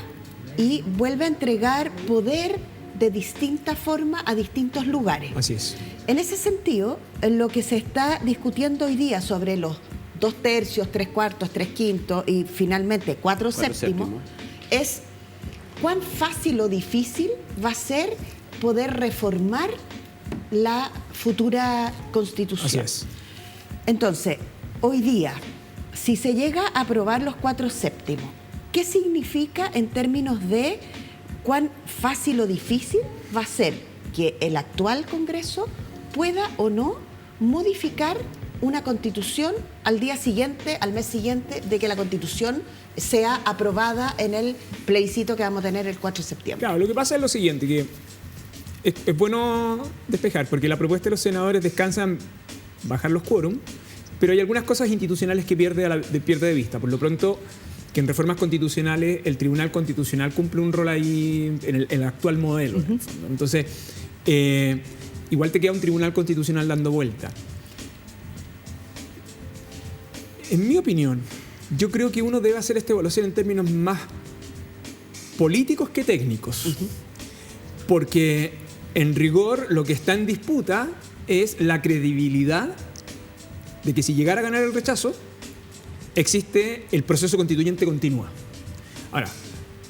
y vuelve a entregar poder de distinta forma a distintos lugares. Así es. En ese sentido, lo que se está discutiendo hoy día sobre los 2/3, 3/4, 3/5 y finalmente 4/7 es cuán fácil o difícil va a ser poder reformar la futura Constitución. Así es. Entonces, hoy día, si se llega a aprobar los 4/7, ¿qué significa en términos de cuán fácil o difícil va a ser que el actual Congreso pueda o no modificar una Constitución al día siguiente, al mes siguiente de que la Constitución sea aprobada en el plebiscito que vamos a tener el 4 de septiembre? Claro, lo que pasa es lo siguiente, que es bueno despejar, porque la propuesta de los senadores descansa en bajar los quórum, pero hay algunas cosas institucionales que pierde de vista. Por lo pronto, que en reformas constitucionales el Tribunal Constitucional cumple un rol ahí en el actual modelo. En el fondo. Entonces, igual te queda un Tribunal Constitucional dando vuelta. En mi opinión, yo creo que uno debe hacer esta evaluación en términos más políticos que técnicos. Porque, en rigor, lo que está en disputa es la credibilidad de que si llegara a ganar el rechazo, existe el proceso constituyente continúa. Ahora,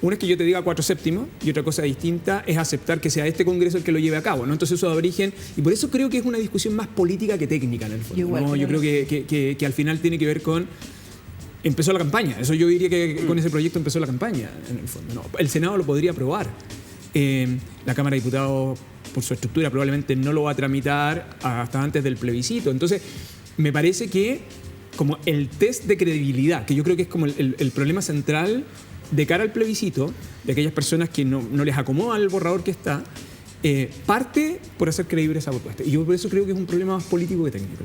una es que yo te diga 4/7 y otra cosa distinta es aceptar que sea este Congreso el que lo lleve a cabo, ¿no? Entonces eso da origen, y por eso creo que es una discusión más política que técnica en el fondo. Yo creo que al final tiene que ver con... Empezó la campaña, eso yo diría que con ese proyecto empezó la campaña en el fondo. No, el Senado lo podría aprobar. La Cámara de Diputados, por su estructura, probablemente no lo va a tramitar hasta antes del plebiscito. Entonces, me parece que como el test de credibilidad, que yo creo que es como el problema central de cara al plebiscito, de aquellas personas que no les acomoda el borrador que está, parte por hacer creíble esa propuesta. Y yo por eso creo que es un problema más político que técnico.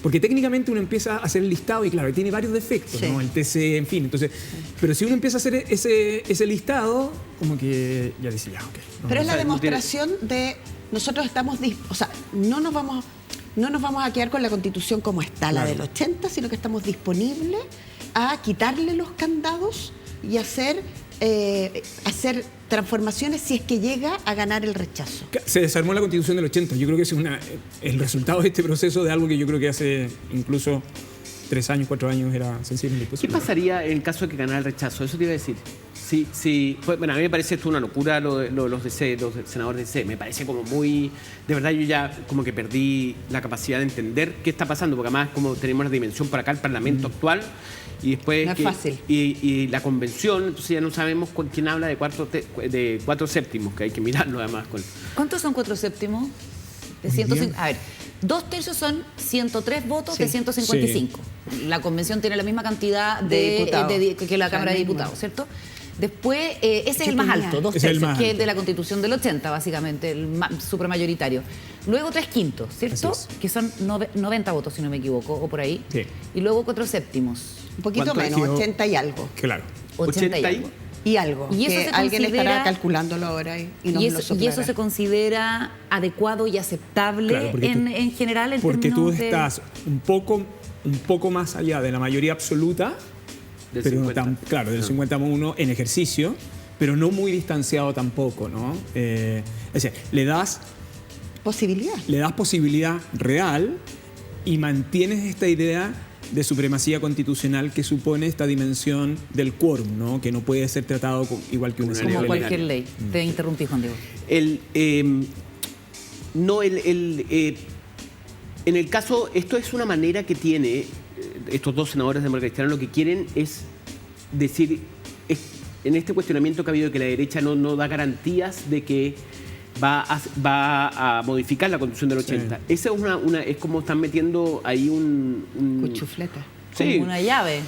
Porque técnicamente uno empieza a hacer el listado y claro, tiene varios defectos, ¿no? El TC, en fin. Entonces, pero si uno empieza a hacer ese listado, como que ya dice, ya, ok. Pero es la demostración de nosotros estamos, o sea, no nos vamos a quedar con la Constitución como está, la del 80, sino que estamos disponibles a quitarle los candados y hacer transformaciones si es que llega a ganar el rechazo. Se desarmó la Constitución del 80. Yo creo que es el resultado de este proceso de algo que yo creo que hace incluso 3 años, 4 años era sencillo. ¿Qué pasaría en caso de que ganara el rechazo? Eso te iba a decir. Sí. Bueno, a mí me parece esto una locura los senadores de DC. Me parece como muy... De verdad yo ya como que perdí la capacidad de entender qué está pasando, porque además como tenemos la dimensión para acá, el Parlamento actual, y después... No es fácil. Y la convención, entonces ya no sabemos con quién habla de cuatro séptimos, que hay que mirarlo además. ¿Cuántos son 4 séptimos? De Muy 150. bien. A ver, 2/3 son 103 votos Sí. de 155. La convención tiene la misma cantidad De diputados. que la O sea, Cámara de el mismo. Diputados, ¿cierto? Después, ese es el más tenía? alto, 2/3, Ese es el más que es alto. de la Constitución del 80, básicamente, el supramayoritario. Luego 3/5, ¿cierto? Así es. Que son 90 votos, si no me equivoco, o por ahí. Sí. Y luego 4 séptimos, Un poquito ¿Cuánto menos, ha sido? 80 y algo. Claro. 80 y 80 y- algo. Y algo. Y eso que se alguien estará considera- calculándolo ahora y nos Y lo eso soplará. se considera adecuado y aceptable Claro, porque tú- en general en Porque tú términos de... estás un poco más allá de la mayoría absoluta, Del pero 50. claro, del 51 en ejercicio, pero no muy distanciado tampoco, ¿no? Es decir, le das posibilidad real y mantienes esta idea de supremacía constitucional que supone esta dimensión del quórum, ¿no? Que no puede ser tratado igual que una Como Como asamblea legal. cualquier ley. Te interrumpí, Juan Diego. En el caso, esto es una manera que tiene estos dos senadores demócratas cristianos, lo que quieren es decir, en este cuestionamiento que ha habido de que la derecha no da garantías de que va a modificar la Constitución del 80. Esa es como están metiendo ahí un Cuchufleta. Como Sí. una llave.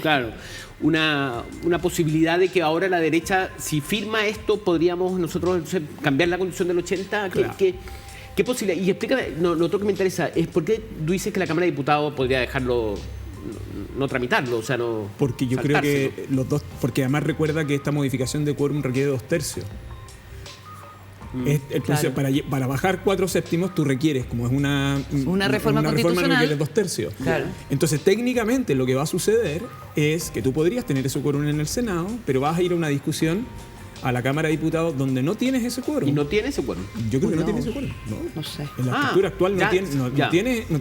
Claro, una posibilidad de que ahora la derecha, si firma esto, podríamos nosotros entonces, cambiar la Constitución del 80. Claro. ¿Qué posibilidad? Y explícame, lo otro que me interesa es por qué tú dices que la Cámara de Diputados podría dejarlo, no tramitarlo, o sea, no. Porque yo creo saltárselo. que los dos, porque además recuerda que esta modificación de quórum requiere 2/3. Claro. Para bajar 4 séptimos tú requieres, como es Una reforma constitucional. requiere 2/3. Claro. Entonces técnicamente lo que va a suceder es que tú podrías tener ese quórum en el Senado, pero vas a ir a una discusión a la Cámara de Diputados donde no tienes ese quórum. Y no tiene ese quórum. Yo creo que no No. tiene ese quórum. No sé. En la Ah, estructura actual ya, no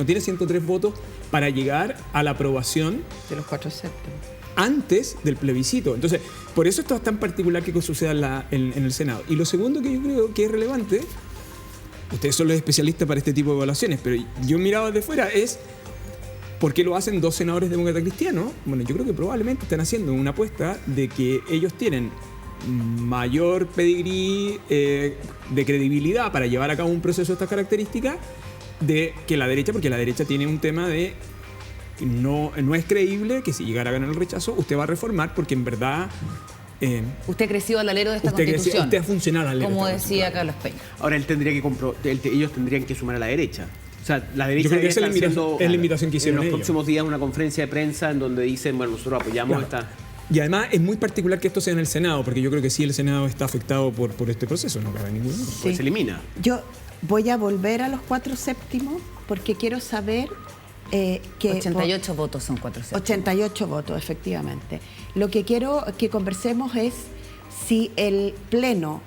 tiene 103 votos para llegar a la aprobación De los 4 séptimos. antes del plebiscito. Entonces, por eso esto es tan particular que suceda en el Senado. Y lo segundo que yo creo que es relevante, ustedes son los especialistas para este tipo de evaluaciones, pero yo miraba desde fuera, es ¿por qué lo hacen dos senadores demócratas cristianos? Bueno, yo creo que probablemente están haciendo una apuesta de que ellos tienen mayor pedigrí de credibilidad para llevar a cabo un proceso de estas características de que la derecha, porque la derecha tiene un tema de no es creíble que si llegara a ganar el rechazo usted va a reformar porque en verdad Usted creció al alero de esta usted constitución. usted ha funcionado al como derecho, decía claro. Carlos Peña. Ahora él tendría que ellos tendrían que sumar a la derecha. O sea, la derecha Yo creo que debería esa es la estar invitación- haciendo, es la invitación que hicieron en los ellos. próximos días una conferencia de prensa en donde dicen, bueno, nosotros apoyamos Claro. esta. Y además es muy particular que esto sea en el Senado, porque yo creo que sí el Senado está afectado por este proceso, no cabe ningún duda. Pues Sí. se elimina. Yo voy a volver a los 4 séptimos porque quiero saber que 88 votos son 4 séptimos. 88 votos, efectivamente. Lo que quiero que conversemos es si el Pleno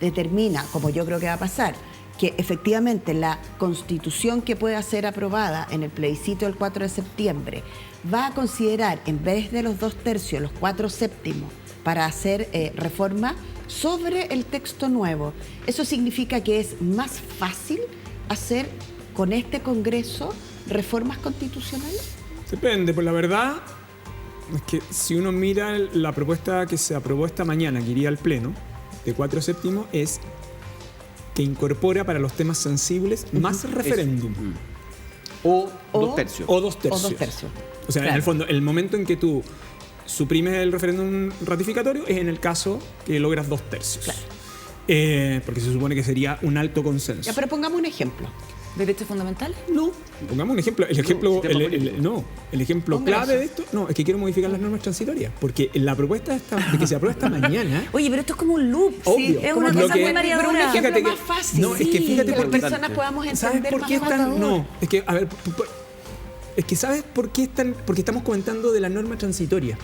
determina, como yo creo que va a pasar, que efectivamente la Constitución que pueda ser aprobada en el plebiscito del 4 de septiembre va a considerar, en vez de los 2/3, los 4 séptimos para hacer reforma sobre el texto nuevo. Eso significa que es más fácil hacer con este Congreso reformas constitucionales. Depende, pues la verdad es que si uno mira la propuesta que se aprobó esta mañana, que iría al Pleno, de 4 séptimos, es que incorpora para los temas sensibles más referéndum. O O- 2/3. O 2/3. O 2/3. O sea, en Claro. el fondo, el momento en que tú suprimes el referéndum ratificatorio es en el caso que logras 2/3. Claro. Porque se supone que sería un alto consenso. Ya, pero pongamos un ejemplo. ¿Derechos fundamentales? No, pongamos un ejemplo. El ejemplo, sistema político. el ejemplo Congreso. clave de esto, no, es que quiero modificar las normas transitorias. Porque la propuesta de que se aprueba esta mañana. Oye, pero esto es como un loop. Obvio. Es Como una lo cosa que- muy Pero un mareadora. ejemplo Fíjate que- más fácil. no, es que fíjate que las por qué- personas podamos ¿Sabes entender por más qué es tan.? agotador. No, es que, a ver, es que ¿sabes por qué es tan.? Porque estamos comentando de la norma transitoria.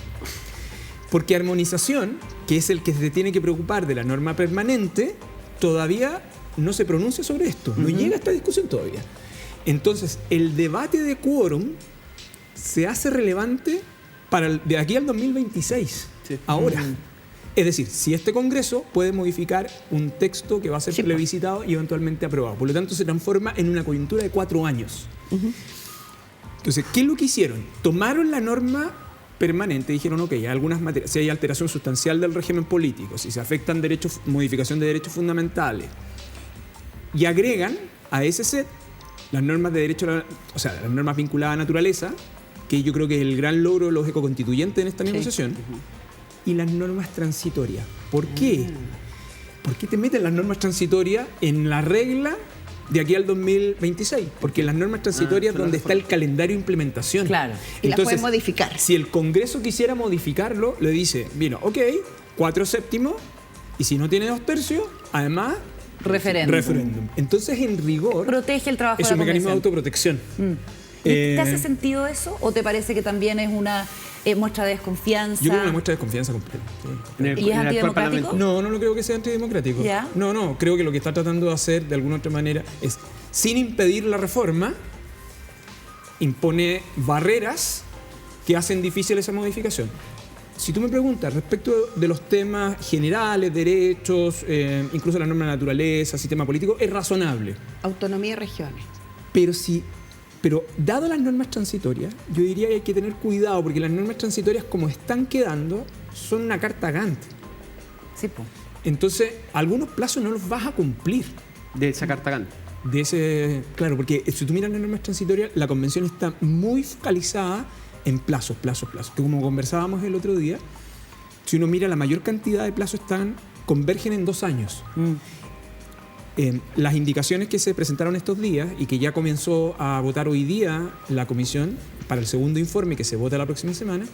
Porque armonización, que es el que se tiene que preocupar de la norma permanente, todavía no se pronuncia sobre esto. No llega a esta discusión todavía. Entonces, el debate de quórum se hace relevante de aquí al 2026. Sí. Ahora. Es decir, si este Congreso puede modificar un texto que va a ser plebiscitado y eventualmente aprobado. Por lo tanto, se transforma en una coyuntura de 4 años. Entonces, ¿qué es lo que hicieron? Tomaron la norma permanente y dijeron, ok, algunas materias, si hay alteración sustancial del régimen político, si se afectan derechos, modificación de derechos fundamentales, y agregan a ese set las normas de derecho, o sea, las normas vinculadas a naturaleza, que yo creo que es el gran logro de los ecoconstituyentes en esta negociación, y las normas transitorias. ¿Por qué? ¿Por qué te meten las normas transitorias en la regla de aquí al 2026? Porque las normas transitorias es donde está el calendario de implementación. Claro. Y las pueden modificar. Si el Congreso quisiera modificarlo, le dice, bueno, ok, 4/7, y si no tiene 2/3, además, referéndum. Entonces, en rigor, protege el trabajo es de un la mecanismo de Convención. autoprotección. ¿Te hace sentido eso? ¿O te parece que también es una muestra de desconfianza? Yo creo que una muestra de desconfianza completa. ¿Y es antidemocrático? No lo creo que sea antidemocrático. ¿Ya? No, creo que lo que está tratando de hacer de alguna otra manera es, sin impedir la reforma, impone barreras que hacen difícil esa modificación. Si tú me preguntas respecto de los temas generales, derechos, incluso la norma de naturaleza, sistema político, es razonable. Autonomía de regiones. Pero dado las normas transitorias, yo diría que hay que tener cuidado, porque las normas transitorias, como están quedando, son una carta Gantt. Sí, pues. Entonces, algunos plazos no los vas a cumplir. De esa carta Gantt. Claro, porque si tú miras las normas transitorias, la convención está muy focalizada en plazos. Que como conversábamos el otro día, si uno mira la mayor cantidad de plazos convergen en 2 años. Las indicaciones que se presentaron estos días y que ya comenzó a votar hoy día la comisión para el segundo informe que se vota la próxima semana,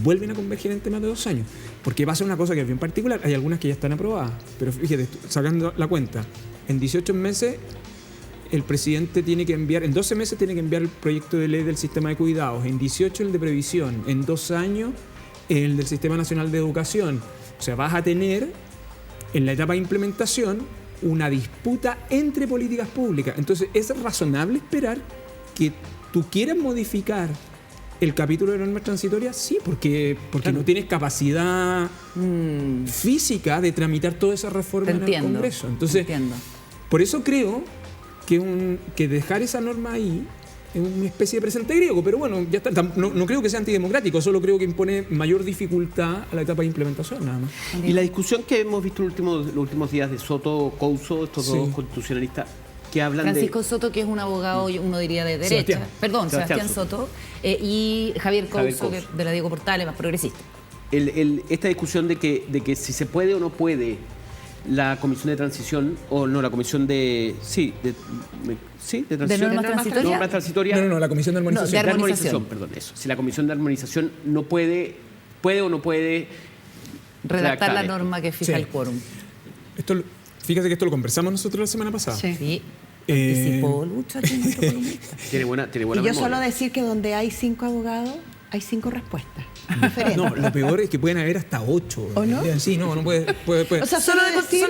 vuelven a converger en temas de 2 años. Porque va a ser una cosa que es bien particular. Hay algunas que ya están aprobadas, pero fíjate, sacando la cuenta, en 18 meses el presidente tiene que enviar, en 12 meses tiene que enviar el proyecto de ley del sistema de cuidados, en 18 el de previsión, en 2 años el del Sistema Nacional de Educación. O sea, vas a tener en la etapa de implementación una disputa entre políticas públicas. Entonces, ¿es razonable esperar que tú quieras modificar el capítulo de normas transitorias? Sí, porque claro, no tienes capacidad física de tramitar toda esa reforma en el Congreso. Entonces, por eso creo que dejar esa norma ahí es una especie de presente griego, pero bueno, ya está. No creo que sea antidemocrático, solo creo que impone mayor dificultad a la etapa de implementación, nada más. Y la discusión que hemos visto los últimos días de Soto, Couso, estos dos constitucionalistas que hablan Francisco Soto, que es un abogado, uno diría de derecha, Sebastián Soto, y Javier Couso, que de la Diego Portales, más progresista. Esta discusión de que si se puede o no puede la comisión de transición, o no, la comisión de... ¿De transición? ¿De normas transitorias? No, la comisión de armonización. De armonización, perdón, eso. Si la comisión de armonización no puede o no puede redactar la norma que fija el quórum. Fíjate que esto lo conversamos nosotros la semana pasada. Sí. Participó Lucho aquí en nuestro columnista. Tiene buena y yo memoria. solo decir que donde hay 5 abogados, hay 5 respuestas. No, lo peor es que pueden haber hasta 8. ¿O no? Sí, no puede. O sea, solo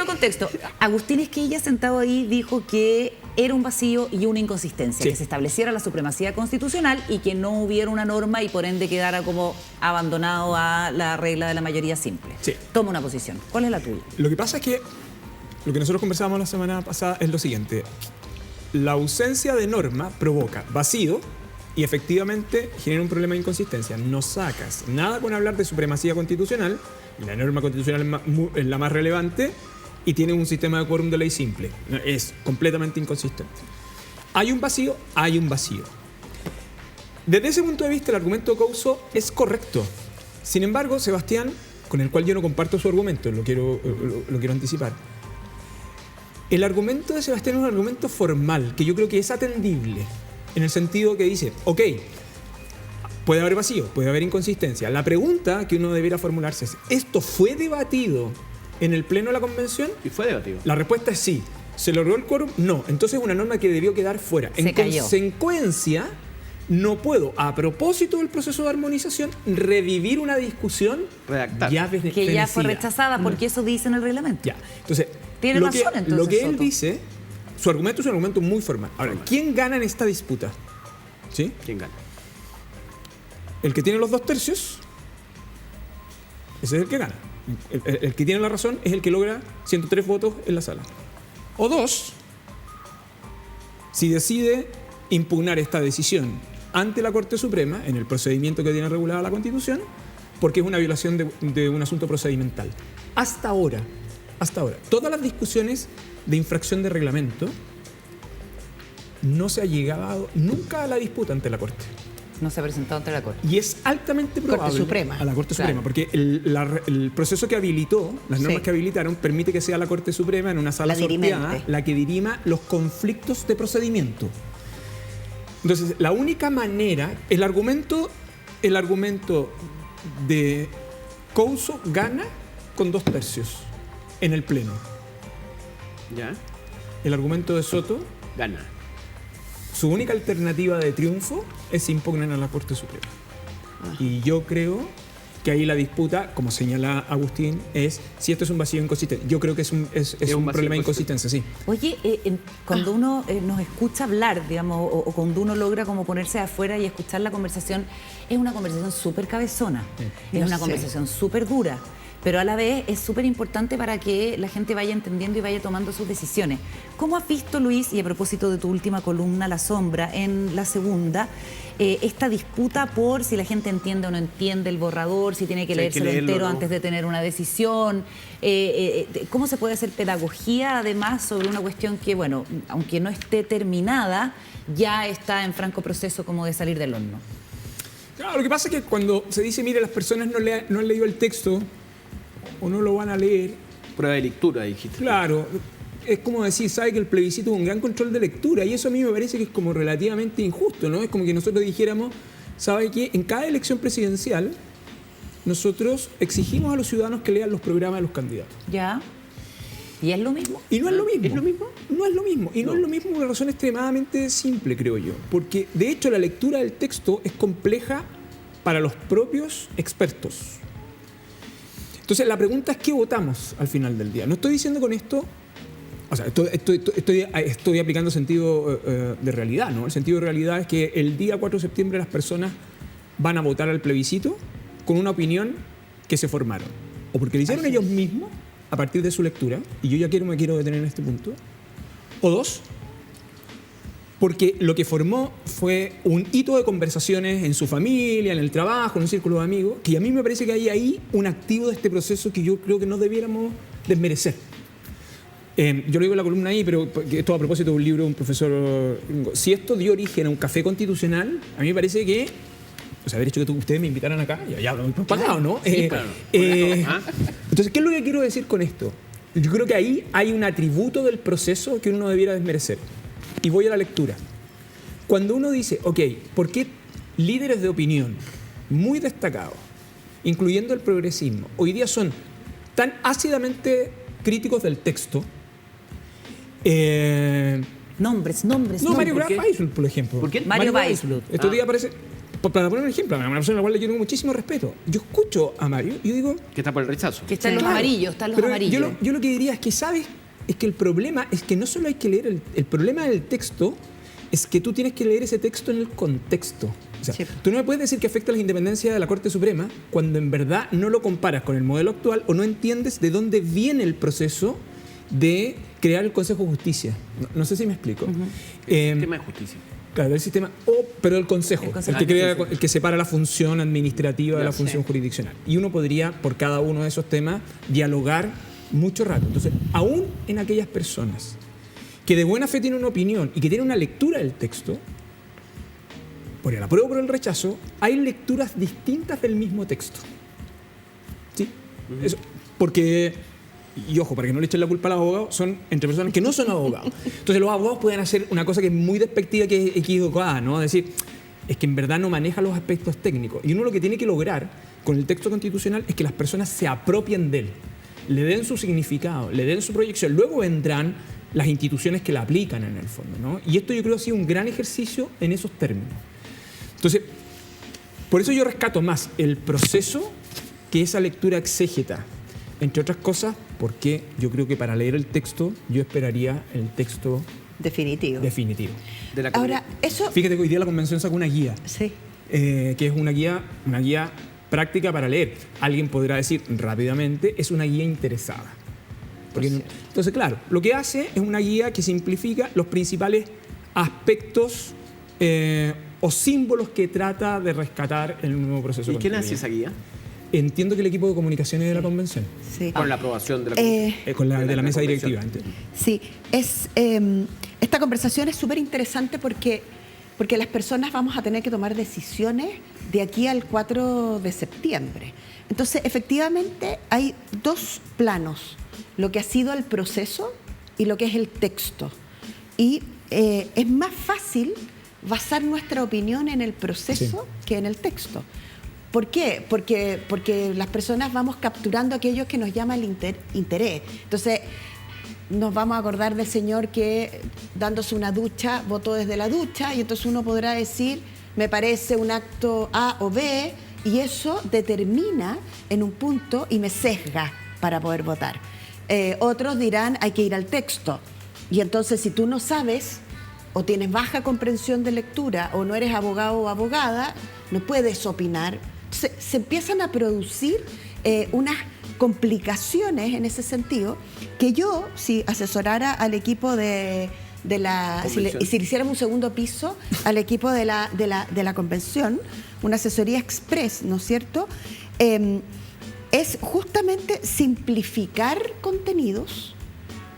contexto. Agustín Esquella, sentado ahí, dijo que era un vacío y una inconsistencia, que se estableciera la supremacía constitucional y que no hubiera una norma y por ende quedara como abandonado a la regla de la mayoría simple. Sí. Toma una posición. ¿Cuál es la tuya? Lo que pasa es que lo que nosotros conversábamos la semana pasada es lo siguiente. La ausencia de norma provoca vacío y efectivamente genera un problema de inconsistencia. No sacas nada con hablar de supremacía constitucional, y la norma constitucional es la más relevante, y tiene un sistema de quórum de ley simple. Es completamente inconsistente. Hay un vacío. Desde ese punto de vista, el argumento de Couso es correcto. Sin embargo, Sebastián, con el cual yo no comparto su argumento, lo quiero anticipar. El argumento de Sebastián es un argumento formal, que yo creo que es atendible, en el sentido que dice, ok, puede haber vacío, puede haber inconsistencia. La pregunta que uno debiera formularse es, ¿esto fue debatido en el pleno de la convención? Y fue debatido. La respuesta es sí. ¿Se logró el quórum? No. Entonces es una norma que debió quedar fuera. En consecuencia, no puedo, a propósito del proceso de armonización, revivir una discusión que ya fue rechazada, porque eso dice en el reglamento. Ya. Entonces, tiene razón, entonces, lo que él Soto dice, su argumento es un argumento muy formal. Ahora, ¿quién gana en esta disputa? ¿Sí? ¿Quién gana? El que tiene los 2/3 ese es el que gana. El que tiene la razón es el que logra 103 votos en la sala. O dos, si decide impugnar esta decisión ante la Corte Suprema, en el procedimiento que tiene regulada la Constitución, porque es una violación de un asunto procedimental. Hasta ahora, todas las discusiones de infracción de reglamento no se ha llegado nunca a la disputa ante la Corte. No se ha presentado ante la Corte. Y es altamente probable Corte Suprema. a la Corte Claro. Suprema, porque el proceso que habilitó, las normas Sí. que habilitaron, permite que sea la Corte Suprema en una sala La sorteada dirimente. la que dirima los conflictos de procedimiento. Entonces, la única manera, el argumento de Couso gana con 2/3 en el Pleno. ¿Ya? El argumento de Soto, Gana. su única alternativa de triunfo es impugnar a la Corte Suprema. Y yo creo que ahí la disputa, como señala Agustín, es si esto es un vacío inconsistente. Yo creo que es un vacío problema de inconsistencia, sí. Oye, cuando uno nos escucha hablar, digamos, o cuando uno logra como ponerse de afuera y escuchar la conversación, es una conversación súper cabezona, es Yo una sé. conversación súper dura, pero a la vez es súper importante para que la gente vaya entendiendo y vaya tomando sus decisiones. ¿Cómo has visto, Luis, y a propósito de tu última columna, La Sombra, en La Segunda, esta disputa por si la gente entiende o no entiende el borrador, si tiene que Si hay que leérselo leerlo, entero ¿no? antes de tener una decisión? ¿Cómo se puede hacer pedagogía, además, sobre una cuestión que, bueno, aunque no esté terminada, ya está en franco proceso como de salir del horno? Claro, lo que pasa es que cuando se dice, mire, las personas no han leído el texto o no lo van a leer, Prueba de lectura, dijiste. claro, es como decir, sabe que el plebiscito es un gran control de lectura y eso a mí me parece que es como relativamente injusto, ¿no? Es como que nosotros dijéramos, sabe que en cada elección presidencial nosotros exigimos a los ciudadanos que lean los programas de los candidatos. ¿Ya? ¿Y es lo mismo? Y no es lo mismo. ¿Es lo mismo? No es lo mismo. Y no es lo mismo por una razón extremadamente simple, creo yo. Porque, de hecho, la lectura del texto es compleja para los propios expertos. Entonces, la pregunta es ¿qué votamos al final del día? No estoy diciendo con esto... O sea, estoy aplicando sentido de realidad, ¿no? El sentido de realidad es que el día 4 de septiembre las personas van a votar al plebiscito con una opinión que se formaron. O porque lo hicieron ellos mismos a partir de su lectura, y yo ya me quiero detener en este punto. O dos, porque lo que formó fue un hito de conversaciones en su familia, en el trabajo, en un círculo de amigos, que a mí me parece que hay ahí un activo de este proceso que yo creo que no debiéramos desmerecer. Yo lo digo en la columna ahí, pero esto a propósito de un libro de un profesor gringo. Si esto dio origen a un café constitucional, a mí me parece que, o sea, haber hecho que ustedes me invitaran acá, ya lo hemos pagado, ¿no? Sí, claro. Entonces, ¿qué es lo que quiero decir con esto? Yo creo que ahí hay un atributo del proceso que uno no debiera desmerecer. Y voy a la lectura. Cuando uno dice, ok, ¿por qué líderes de opinión muy destacados, incluyendo el progresismo, hoy día son tan ácidamente críticos del texto? Nombres. No, Mario ¿por qué? Weissbluth, por ejemplo. ¿Por quién? Mario Weissbluth. Estos días aparece... Para poner un ejemplo, una persona a la cual le tengo muchísimo respeto. Yo escucho a Mario y yo digo... Que está por el rechazo. Que están los Claro, amarillos, están los pero amarillos. Yo lo que diría es que, ¿sabes? Es que el problema es que no solo hay que leer el problema del texto, es que tú tienes que leer ese texto en el contexto. O sea, Sí. tú no me puedes decir que afecta a la independencia de la Corte Suprema cuando en verdad no lo comparas con el modelo actual o no entiendes de dónde viene el proceso de crear el Consejo de Justicia. No sé si me explico. Tema de justicia. Claro, el sistema, pero el Consejo, El Consejo. el que separa la función administrativa de la función jurisdiccional. Y uno podría, por cada uno de esos temas, dialogar mucho rato. Entonces, aún en aquellas personas que de buena fe tienen una opinión y que tienen una lectura del texto, por el apruebo o por el rechazo, hay lecturas distintas del mismo texto. ¿Sí? Eso, porque, y ojo, para que no le echen la culpa a los abogados, son entre personas que no son abogados. Entonces los abogados pueden hacer una cosa que es muy despectiva, que es equivocada, ¿no? Es decir, es que en verdad no maneja los aspectos técnicos. Y uno lo que tiene que lograr con el texto constitucional es que las personas se apropien de él, le den su significado, le den su proyección. Luego vendrán las instituciones que la aplican en el fondo, ¿no? Y esto yo creo que ha sido un gran ejercicio en esos términos. Entonces, por eso yo rescato más el proceso que esa lectura exégeta. Entre otras cosas, porque yo creo que para leer el texto, yo esperaría el texto Definitivo. definitivo. De la Ahora, eso... Fíjate que hoy día la convención sacó una guía, Sí. que es una guía práctica para leer. Alguien podrá decir rápidamente, es una guía interesada. Entonces, claro, lo que hace es una guía que simplifica los principales aspectos o símbolos que trata de rescatar en un nuevo proceso. ¿Y quién hace esa guía? Entiendo que el equipo de comunicaciones de la convención. Sí. Con la aprobación de la Con la de la mesa convención. directiva. Entiendo. Sí, esta conversación es súper interesante porque las personas vamos a tener que tomar decisiones de aquí al 4 de septiembre. Entonces, efectivamente, hay dos planos, lo que ha sido el proceso y lo que es el texto. Y es más fácil basar nuestra opinión en el proceso que en el texto. ¿Por qué? Porque las personas vamos capturando aquello que nos llama el interés. Entonces, nos vamos a acordar del señor que, dándose una ducha, votó desde la ducha, y entonces uno podrá decir, me parece un acto A o B, y eso determina en un punto y me sesga para poder votar. Otros dirán, hay que ir al texto. Y entonces, si tú no sabes, o tienes baja comprensión de lectura, o no eres abogado o abogada, no puedes opinar. Se empiezan a producir unas complicaciones en ese sentido, que yo, si asesorara al equipo si le hiciéramos un segundo piso al equipo de la convención, una asesoría express, ¿no es cierto? Es justamente simplificar contenidos,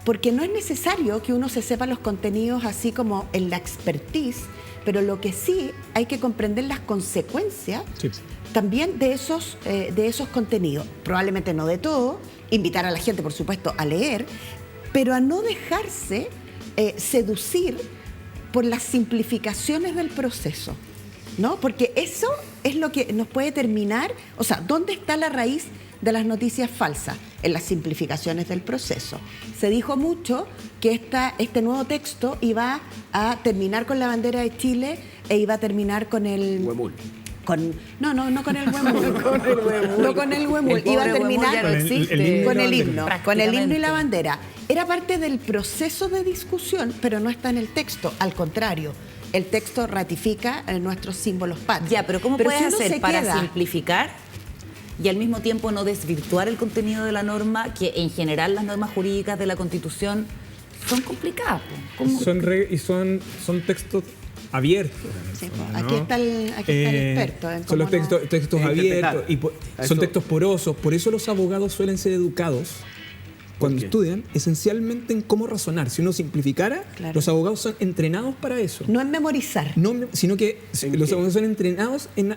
porque no es necesario que uno se sepa los contenidos así como en la expertise, pero lo que sí hay que comprender las consecuencias también de esos contenidos. Probablemente no de todo, invitar a la gente, por supuesto, a leer, pero a no dejarse seducir por las simplificaciones del proceso, ¿no? Porque eso es lo que nos puede terminar, o sea, ¿dónde está la raíz de las noticias falsas? En las simplificaciones del proceso. Se dijo mucho que este nuevo texto iba a terminar con la bandera de Chile e iba a terminar con el... Huemul. No con el huemul. No con el huemul. Iba a terminar con el himno y la bandera. Era parte del proceso de discusión, pero no está en el texto. Al contrario, el texto ratifica nuestros símbolos patrios. Ya, pero ¿cómo puedes si uno hacer se para queda- simplificar y al mismo tiempo no desvirtuar el contenido de la norma, que en general las normas jurídicas de la Constitución son complicadas? ¿Cómo? Son textos abiertos. Sí, ¿no? aquí está el experto. En Son los cómo no- textos Es abiertos y interpretar. son Eso- textos porosos. Por eso los abogados suelen ser educados cuando qué? estudian esencialmente en cómo razonar. Si uno simplificara, Claro. los abogados son entrenados para eso. No en memorizar. Sino que ¿En los qué? abogados son entrenados en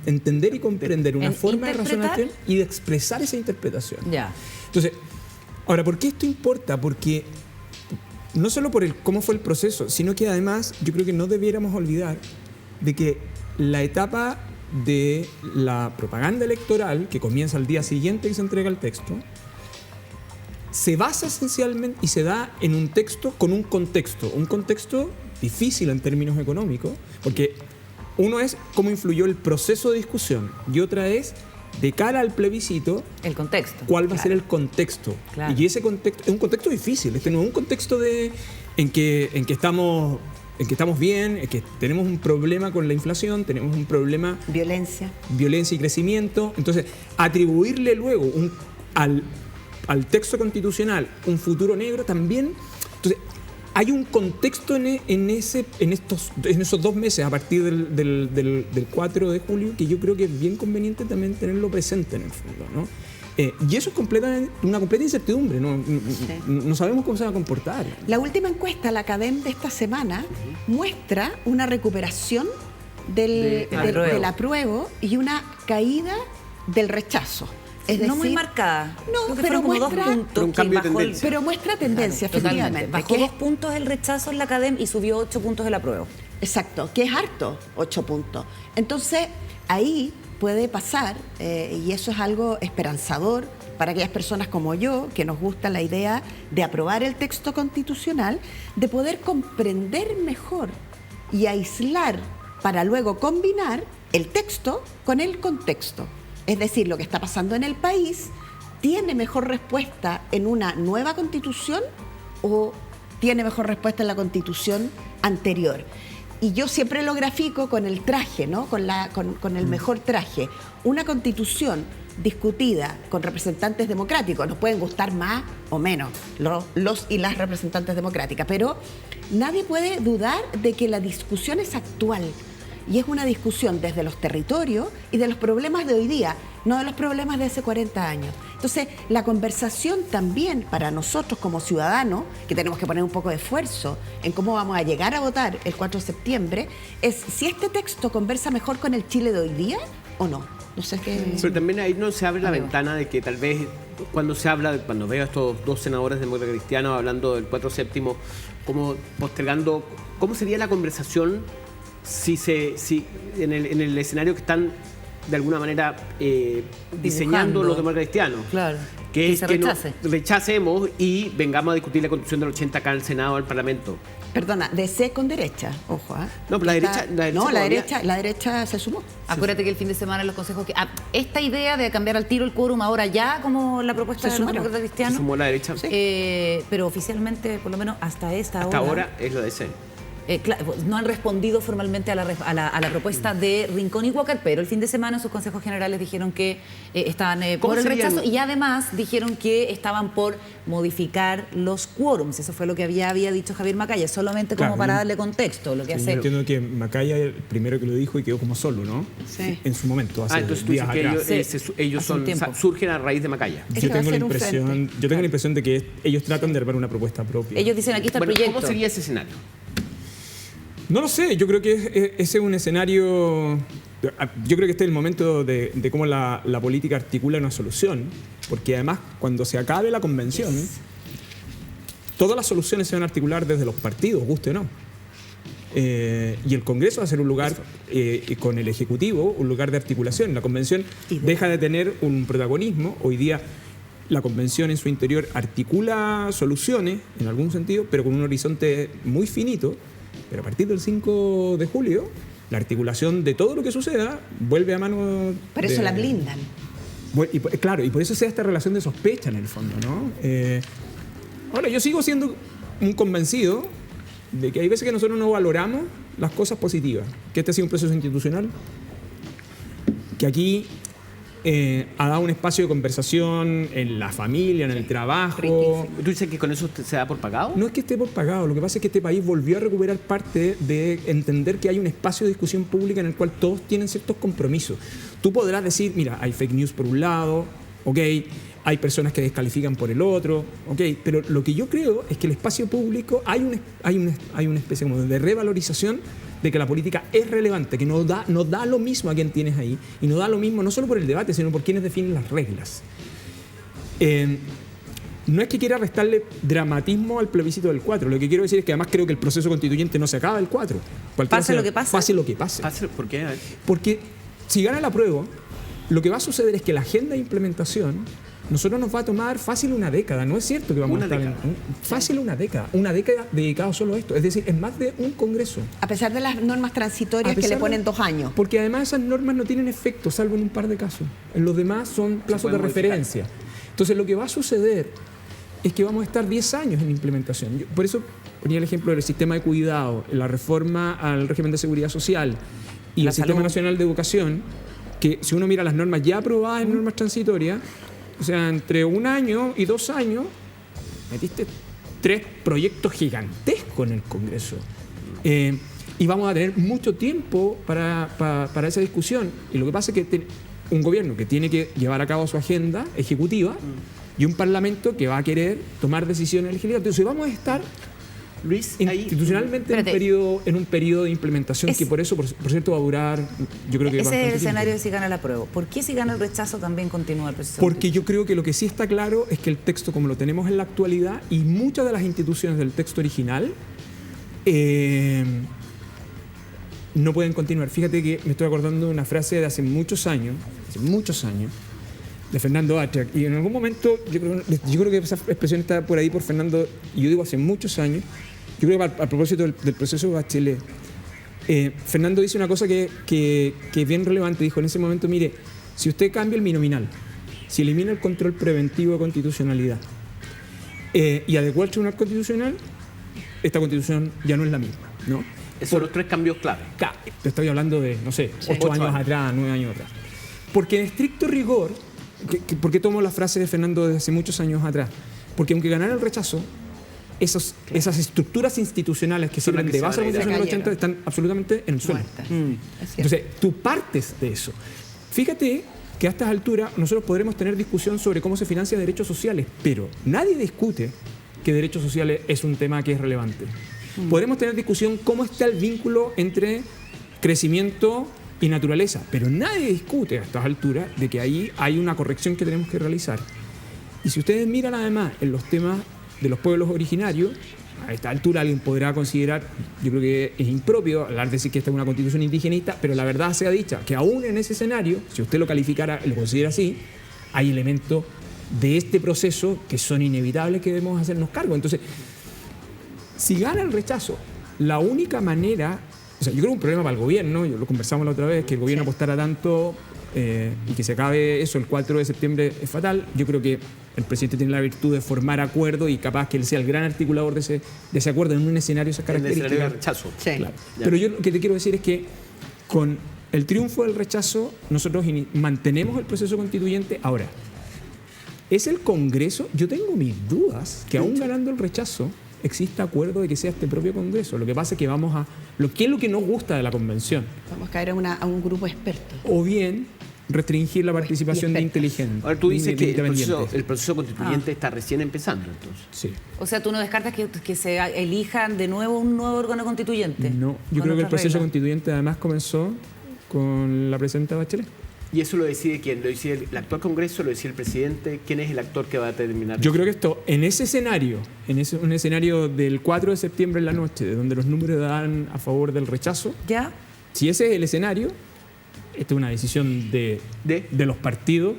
entender y comprender una ¿En forma de interpretar? razonación y de expresar esa interpretación. Ya. Entonces, ahora, ¿por qué esto importa? Porque no solo por cómo fue el proceso, sino que además yo creo que no debiéramos olvidar de que la etapa de la propaganda electoral, que comienza al día siguiente que se entrega el texto, se basa esencialmente y se da en un texto con un contexto difícil en términos económicos, porque uno es cómo influyó el proceso de discusión y otra es, de cara al plebiscito, El contexto. cuál va a ser el contexto. Claro. Y ese contexto es un contexto difícil. Este no es un contexto en que estamos bien, en que tenemos un problema con la inflación, tenemos un problema Violencia. violencia y crecimiento. Entonces, atribuirle luego al texto constitucional un futuro negro también. Entonces, hay un contexto en esos 2 meses a partir del 4 de julio que yo creo que es bien conveniente también tenerlo presente en el fondo, ¿no? Y eso es una completa incertidumbre, no sabemos cómo se va a comportar. La última encuesta, la CADEM de esta semana, muestra una recuperación del apruebo y una caída del rechazo. Es no muy decir, marcada. No, Creo que pero fueron como muestra- 2 puntos. Pero un cambio de que bajó el- tendencia. pero muestra tendencia, Claro, totalmente. efectivamente. Bajó que 2 puntos el rechazo en la CADEM y subió 8 puntos el apruebo. Exacto, que es harto, 8 puntos. Entonces, ahí puede pasar, y eso es algo esperanzador para aquellas personas como yo, que nos gusta la idea de aprobar el texto constitucional, de poder comprender mejor y aislar para luego combinar el texto con el contexto. Es decir, lo que está pasando en el país tiene mejor respuesta en una nueva constitución o tiene mejor respuesta en la constitución anterior. y yo siempre lo grafico con el traje, ¿no? Con el mejor traje. Una constitución discutida con representantes democráticos, nos pueden gustar más o menos los y las representantes democráticas, pero nadie puede dudar de que la discusión es actual y es una discusión desde los territorios y de los problemas de hoy día, no de los problemas de hace 40 años. Entonces, la conversación también para nosotros como ciudadanos, que tenemos que poner un poco de esfuerzo en cómo vamos a llegar a votar el 4 de septiembre, es si este texto conversa mejor con el Chile de hoy día o no. No sé qué... Pero también ahí no se abre la ventana de que tal vez cuando veo a estos dos senadores demócratas cristianos hablando del 4 séptimo, como postergando, ¿cómo sería la conversación si en el escenario que están de alguna manera diseñando los demócratas cristianos? Claro. Que es se que rechace. Rechacemos y vengamos a discutir la Constitución del 80 acá en el Senado, en el Parlamento. Perdona, DC con derecha, ojo. No, pero la derecha se sumó. Acuérdate que el fin de semana en los consejos... esta idea de cambiar al tiro el quórum ahora ya, como la propuesta de los demócratas cristianos... Se sumó la derecha. Sí. Pero oficialmente, por lo menos hasta esta hora... Hasta ahora es la DC. No han respondido formalmente a la propuesta de Rincón y Walker, pero el fin de semana sus consejos generales dijeron que estaban por el rechazo y además dijeron que estaban por modificar los quórums. Eso fue lo que había dicho Javier Macaya, solamente como para darle contexto. Lo que hace... Yo entiendo que Macaya el primero que lo dijo y quedó como solo, ¿no? Sí. En su momento, hace entonces tú dices que ellos surgen a raíz de Macaya. Yo tengo la impresión de que ellos tratan de armar una propuesta propia. Ellos dicen, aquí está el proyecto. ¿Cómo sería ese escenario? No lo sé, yo creo que ese es un escenario... Yo creo que este es el momento de cómo la política articula una solución, porque además cuando se acabe la convención, todas las soluciones se van a articular desde los partidos, guste o no. Y el Congreso va a ser un lugar, con el Ejecutivo, un lugar de articulación. La convención deja de tener un protagonismo. Hoy día la convención en su interior articula soluciones, en algún sentido, pero con un horizonte muy finito. Pero a partir del 5 de julio, la articulación de todo lo que suceda vuelve a mano... Por eso la blindan. Claro, y por eso se da esta relación de sospecha en el fondo, ¿no? Ahora, yo sigo siendo un convencido de que hay veces que nosotros no valoramos las cosas positivas. Que este ha sido un proceso institucional, que aquí ha dado un espacio de conversación en la familia, en el trabajo. ¿Tú dices que con eso se da por pagado? No es que esté por pagado, lo que pasa es que este país volvió a recuperar parte de entender que hay un espacio de discusión pública en el cual todos tienen ciertos compromisos. Tú podrás decir, mira, hay fake news por un lado, ok, hay personas que descalifican por el otro, ok, pero lo que yo creo es que el espacio público hay una especie como de revalorización de que la política es relevante, que no da lo mismo a quien tienes ahí, y no da lo mismo no solo por el debate, sino por quienes definen las reglas. No es que quiera restarle dramatismo al plebiscito del 4, lo que quiero decir es que además creo que el proceso constituyente no se acaba el 4. Pase lo que pase. Pase lo que pase. ¿Por qué? Porque si gana la prueba, lo que va a suceder es que la agenda de implementación nosotros nos va a tomar fácil una década. No es cierto que vamos a estar fácil una década dedicado solo a esto. Es decir, es más de un congreso. A pesar de las normas transitorias que le ponen 2 años. Porque además esas normas no tienen efecto, salvo en un par de casos. En los demás son plazos de referencia. Entonces lo que va a suceder es que vamos a estar 10 años en implementación. Por eso ponía el ejemplo del sistema de cuidado, la reforma al régimen de seguridad social y el Sistema Nacional de Educación, que si uno mira las normas ya aprobadas en normas transitorias, o sea, entre 1 año y 2 años, metiste 3 proyectos gigantescos en el Congreso. Y vamos a tener mucho tiempo para esa discusión. Y lo que pasa es que un gobierno que tiene que llevar a cabo su agenda ejecutiva y un parlamento que va a querer tomar decisiones legislativas. Entonces vamos a estar, Luis, institucionalmente en un periodo de implementación que por eso, por cierto, va a durar, yo creo que ese es el escenario tiempo. de si gana la prueba. ¿Por qué si gana el rechazo también continúa el proceso? Porque yo creo que lo que sí está claro es que el texto, como lo tenemos en la actualidad, y muchas de las instituciones del texto original no pueden continuar. Fíjate que me estoy acordando de una frase de hace muchos años, de Fernando Atria, y en algún momento, yo creo que esa expresión está por ahí por Fernando, y yo digo hace muchos años. Yo creo que a propósito del proceso de Bachelet, Fernando dice una cosa que es bien relevante. Dijo en ese momento, mire, si usted cambia el binominal, si elimina el control preventivo de constitucionalidad y adecua al Tribunal Constitucional, esta constitución ya no es la misma, ¿no? Esos son los 3 cambios clave. Claro, te estoy hablando de, no sé, 8 8 años años. atrás, 9 años atrás. Porque en estricto rigor, ¿por qué tomo la frase de Fernando de hace muchos años atrás? Porque aunque ganara el rechazo, esas estructuras institucionales que Son las sirven que de se base a la van a ir Constitución del 80 están absolutamente en el suelo. Muertas. Es cierto. Entonces, tú partes de eso. Fíjate que a estas alturas nosotros podremos tener discusión sobre cómo se financian derechos sociales, pero nadie discute que derechos sociales es un tema que es relevante. Podremos tener discusión cómo está el vínculo entre crecimiento y naturaleza, pero nadie discute a estas alturas de que ahí hay una corrección que tenemos que realizar. Y si ustedes miran además en los temas de los pueblos originarios, a esta altura alguien podrá considerar, yo creo que es impropio hablar de decir que esta es una constitución indigenista, pero la verdad sea dicha, que aún en ese escenario, si usted lo calificara y lo considera así, hay elementos de este proceso que son inevitables que debemos hacernos cargo. Entonces, si gana el rechazo, la única manera, o sea, yo creo que un problema para el gobierno, yo lo conversamos la otra vez, que el gobierno apostara tanto y que se acabe eso el 4 de septiembre es fatal. Yo creo que el presidente tiene la virtud de formar acuerdo y capaz que él sea el gran articulador de ese acuerdo en un escenario de esas En el escenario de características. rechazo. Sí. Claro. Ya. Pero yo lo que te quiero decir es que con el triunfo del rechazo nosotros mantenemos el proceso constituyente. Ahora, ¿es el Congreso? Yo tengo mis dudas que aún ganando el rechazo exista acuerdo de que sea este propio Congreso. Lo que pasa es que vamos a... ¿Qué es lo que nos gusta de la Convención? Vamos a caer a un grupo experto. O bien restringir la participación de expertas. inteligentes. Ahora tú dices de que independientes. el proceso constituyente está recién empezando, entonces. Sí. O sea, tú no descartas que se elijan de nuevo un nuevo órgano constituyente. No, yo con creo que el otras proceso reglas. constituyente además comenzó con la presidenta Bachelet. ¿Y eso lo decide quién? ¿Lo decide el actual Congreso? ¿Lo decide el presidente? ¿Quién es el actor que va a determinar? Yo creo que esto, en ese escenario, un escenario del 4 de septiembre en la noche, de donde los números dan a favor del rechazo, ¿Ya? si ese es el escenario, esta es una decisión de los partidos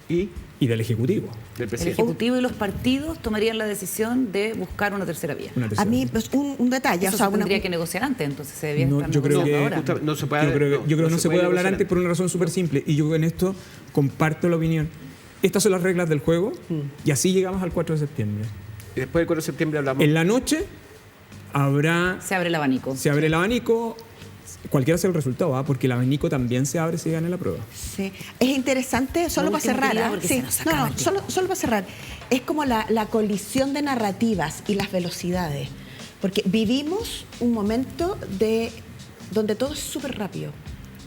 Y y del Ejecutivo. del El presidente. Ejecutivo y los partidos tomarían la decisión de buscar una tercera vía. Una A tercera. mí, pues, un detalle. Eso o sea, se tendría que negociar antes, entonces se debía No, estar yo creo negociando que- ahora. Justa- no se puede, Yo creo que no se puede hablar negociar antes por una razón súper simple. Y yo en esto comparto la opinión. Estas son las reglas del juego y así llegamos al 4 de septiembre. Y después del 4 de septiembre hablamos. En la noche Se abre el abanico. se abre el abanico, cualquiera sea el resultado, porque el abanico también se abre si gana la prueba. Sí. Es interesante, solo Lo para último, cerrar. querida, ¿ah? porque Sí. se nos acaba el tiempo. Solo para cerrar. Es como la colisión de narrativas y las velocidades. Porque vivimos un momento donde todo es súper rápido.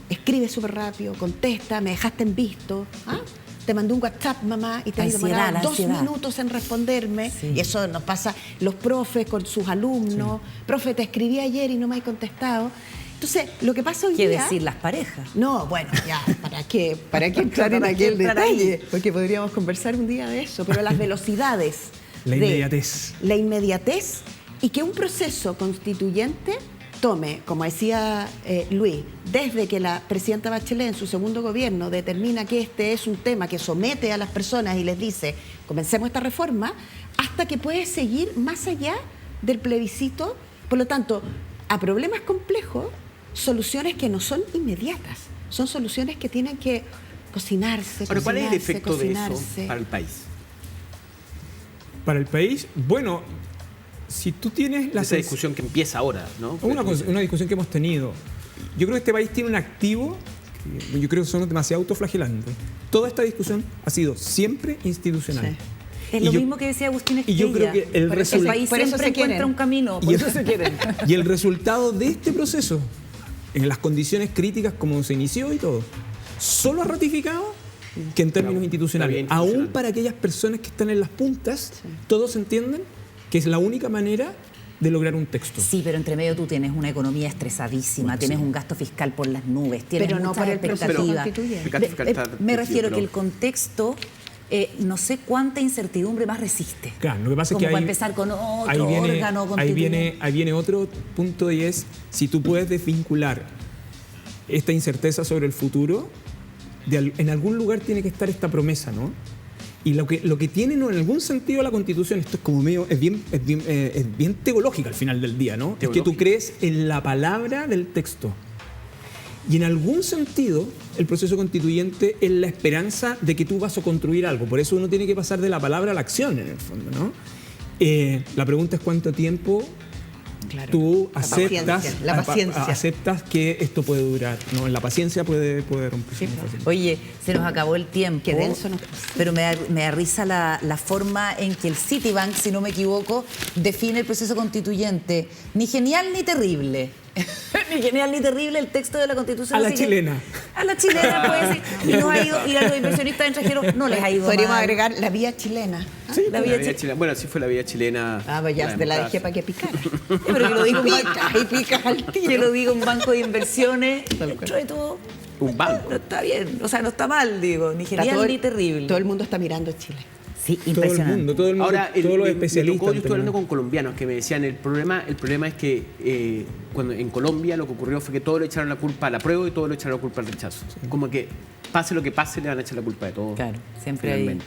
Escribe súper rápido, contesta, me dejaste en visto. ¿Ah? Te mandé un WhatsApp, mamá, y te La has ansiedad, demorado la 2 ansiedad. minutos en responderme. Sí. Y eso nos pasa los profes con sus alumnos. Profe, te escribí ayer y no me has contestado. Entonces, lo que pasa hoy ¿Qué día... decir las parejas? No, bueno, ya, ¿para qué entrar en ¿Para qué aquel entrar ahí? detalle? Porque podríamos conversar un día de eso, pero las velocidades. La inmediatez. La inmediatez y que un proceso constituyente tome, como decía Luis, desde que la presidenta Bachelet en su segundo gobierno determina que este es un tema que somete a las personas y les dice, comencemos esta reforma, hasta que puede seguir más allá del plebiscito. Por lo tanto, a problemas complejos, soluciones que no son inmediatas, son soluciones que tienen que cocinarse. Ahora, ¿cuál es el cocinarse, efecto de eso cocinarse. para el país? Para el país, bueno, si tú tienes la Esa discusión que empieza ahora, ¿no? una discusión que hemos tenido. Yo creo que este país tiene un activo que yo creo que son demasiado autoflagelantes. Toda esta discusión ha sido siempre institucional. Sí. Es Y lo yo- mismo que decía Agustín y yo Esquella. creo que el Por eso resultado- país por eso siempre se encuentra quieren. un camino. Por Y eso se quieren. y el resultado de este proceso, en las condiciones críticas como se inició y todo, solo ha ratificado que en términos La institucionales, vía institucional. aún para aquellas personas que están en las puntas, todos entienden que es la única manera de lograr un texto. Sí, pero entre medio tú tienes una economía estresadísima, tienes un gasto fiscal por las nubes, tienes Pero no muchas por el proceso expectativas. constituyente. El gasto fiscal está Me definido, refiero pero- que el contexto, no sé cuánta incertidumbre más resiste. Claro, lo que pasa Como es que para hay, empezar con otro ahí órgano constituyente. ahí viene otro punto y es si tú puedes desvincular esta incerteza sobre el futuro, en algún lugar tiene que estar esta promesa, ¿no? Y lo que tiene en algún sentido la Constitución, esto es como medio, es bien teológica al final del día, ¿no? Es que tú Teológica. crees en la palabra del texto. Y en algún sentido, el proceso constituyente es la esperanza de que tú vas a construir algo. Por eso uno tiene que pasar de la palabra a la acción, en el fondo, ¿no? La pregunta es cuánto tiempo Claro. tú La aceptas, paciencia, la paciencia. aceptas que esto puede durar. ¿No? La paciencia puede romperse. muy fácil. Oye, se nos acabó el tiempo. Qué denso nos puso. Pero me da risa la forma en que el Citibank, si no me equivoco, define el proceso constituyente. Ni genial ni terrible. Ni genial ni terrible el texto de la Constitución. A la así que- chilena. A la chilena, puede ser. Y nos ha ido, y a los inversionistas extranjeros no les ha ido Podríamos mal. agregar la vía chilena. Sí, La la vía vía chilena. Bueno, sí fue la vía chilena. Ah, pues ya la te la democracia. dejé para que picara. Pero que lo diga un banco, Pica, y picas al que tiro. lo diga un banco de inversiones. Tal cual. Dentro de todo, Un banco. no está bien. O sea, no está mal, digo. Ni Está genial ni terrible. Todo el mundo está mirando Chile. Sí, Todo el impresionante. mundo, todos Ahora, los me especialistas. tocó, yo estuve hablando también. con colombianos que me decían, el problema es que cuando en Colombia lo que ocurrió fue que todos le echaron la culpa al apruebo y todos le echaron la culpa al rechazo. Como que pase lo que pase, le van a echar la culpa de todo. Claro, siempre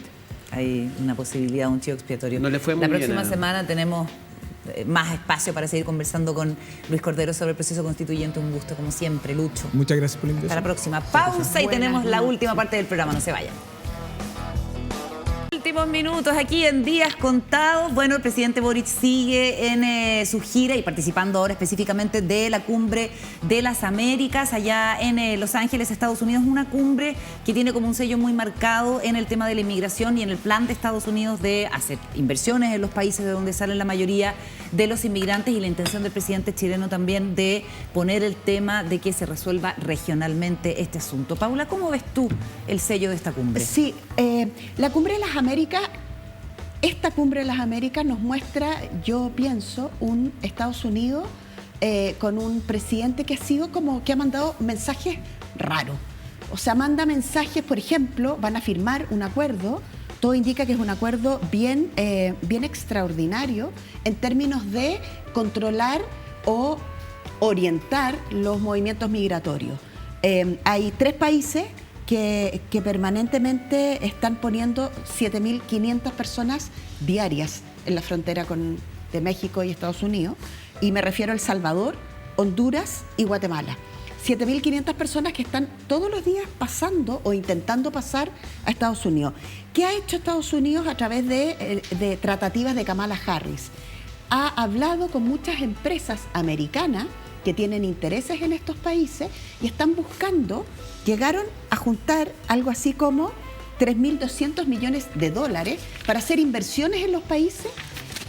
hay una posibilidad, un chivo expiatorio. No le fue muy La bien próxima a- semana tenemos más espacio para seguir conversando con Luis Cordero sobre el proceso constituyente. Un gusto, como siempre, Lucho. Muchas gracias por la Hasta la invitación. próxima. Pausa y Buenas tenemos la noches. última parte del programa. No se vayan. Últimos minutos aquí en Días Contados. Bueno, el presidente Boric sigue en su gira y participando ahora específicamente de la Cumbre de las Américas allá en Los Ángeles, Estados Unidos. Una cumbre que tiene como un sello muy marcado en el tema de la inmigración y en el plan de Estados Unidos de hacer inversiones en los países de donde salen la mayoría de los inmigrantes y la intención del presidente chileno también de poner el tema de que se resuelva regionalmente este asunto. Paula, ¿cómo ves tú el sello de esta cumbre? Sí, la Cumbre de las Américas, esta Cumbre de las Américas nos muestra, yo pienso, un Estados Unidos con un presidente que ha sido como que ha mandado mensajes raros. O sea, manda mensajes, por ejemplo, van a firmar un acuerdo. Todo indica que es un acuerdo bien extraordinario en términos de controlar o orientar los movimientos migratorios. Hay 3 países que permanentemente están poniendo 7.500 personas diarias en la frontera de México y Estados Unidos. Y me refiero a El Salvador, Honduras y Guatemala. 7.500 personas que están todos los días pasando o intentando pasar a Estados Unidos. ¿Qué ha hecho Estados Unidos a través de tratativas de Kamala Harris? Ha hablado con muchas empresas americanas que tienen intereses en estos países y están buscando, llegaron a juntar algo así como 3.200 millones de dólares para hacer inversiones en los países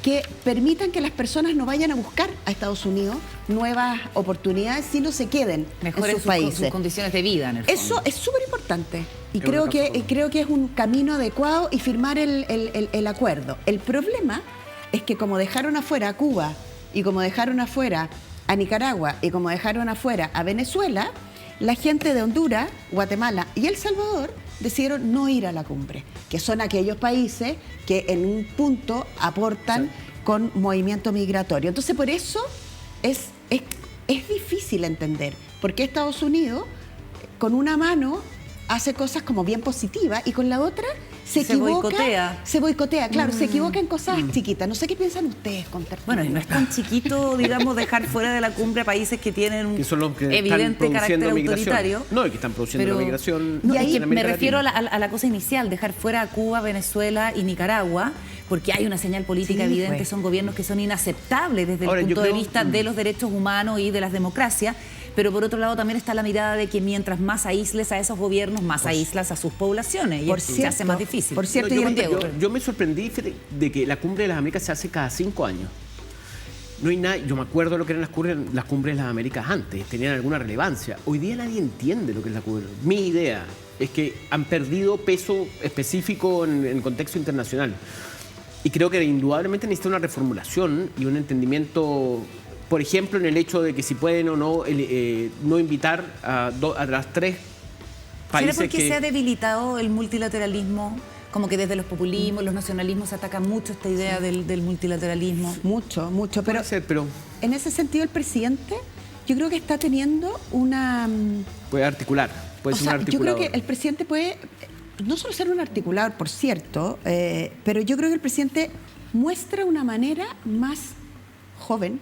que permitan que las personas no vayan a buscar a Estados Unidos nuevas oportunidades, sino se queden Mejoren en sus países. sus condiciones de vida, en el fondo. Eso es súper importante y Es creo una que, razón. creo que es un camino adecuado y firmar el acuerdo. El problema es que como dejaron afuera a Cuba y como dejaron afuera a Nicaragua y como dejaron afuera a Venezuela, la gente de Honduras, Guatemala y El Salvador decidieron no ir a la cumbre, que son aquellos países que en un punto aportan con movimiento migratorio. Entonces, por eso es difícil entender por qué Estados Unidos, con una mano, hace cosas como bien positivas y con la otra se equivoca. boicotea. Se boicotea, claro, se equivoca en cosas chiquitas. No sé qué piensan ustedes con Bueno, y no es tan chiquito, digamos, dejar fuera de la cumbre a países que tienen un Que son los que están evidente carácter produciendo migración. autoritario. No, y que están produciendo Pero- la migración. No, en es que América me refiero Latina. a la cosa inicial, dejar fuera a Cuba, Venezuela y Nicaragua, porque hay una señal política Sí, evidente, pues. son gobiernos que son inaceptables desde Ahora, el yo punto de creo- vista de los derechos humanos y de las democracias, pero por otro lado también está la mirada de que mientras más aísles a esos gobiernos, más aíslas a sus poblaciones, y Por eso se hace cierto, más difícil. por cierto, No, yo yo me sorprendí fíjate, de que la Cumbre de las Américas se hace cada 5 años. No hay nada, yo me acuerdo lo que eran las cumbres de las Américas antes, tenían alguna relevancia. Hoy día nadie entiende lo que es la cumbre. Mi idea es que han perdido peso específico en el contexto internacional. Y creo que indudablemente necesita una reformulación y un entendimiento, por ejemplo, en el hecho de que si pueden o no, no invitar a las 3 ¿Será países porque que... se ha debilitado el multilateralismo? Como que desde los populismos, los nacionalismos se ataca mucho esta idea del multilateralismo. Mucho, pero Puede ser, pero en ese sentido el presidente yo creo que está teniendo una... puede articular, puede O ser sea, un yo articulador. creo que el presidente puede no solo ser un articulador, por cierto, pero yo creo que el presidente muestra una manera más joven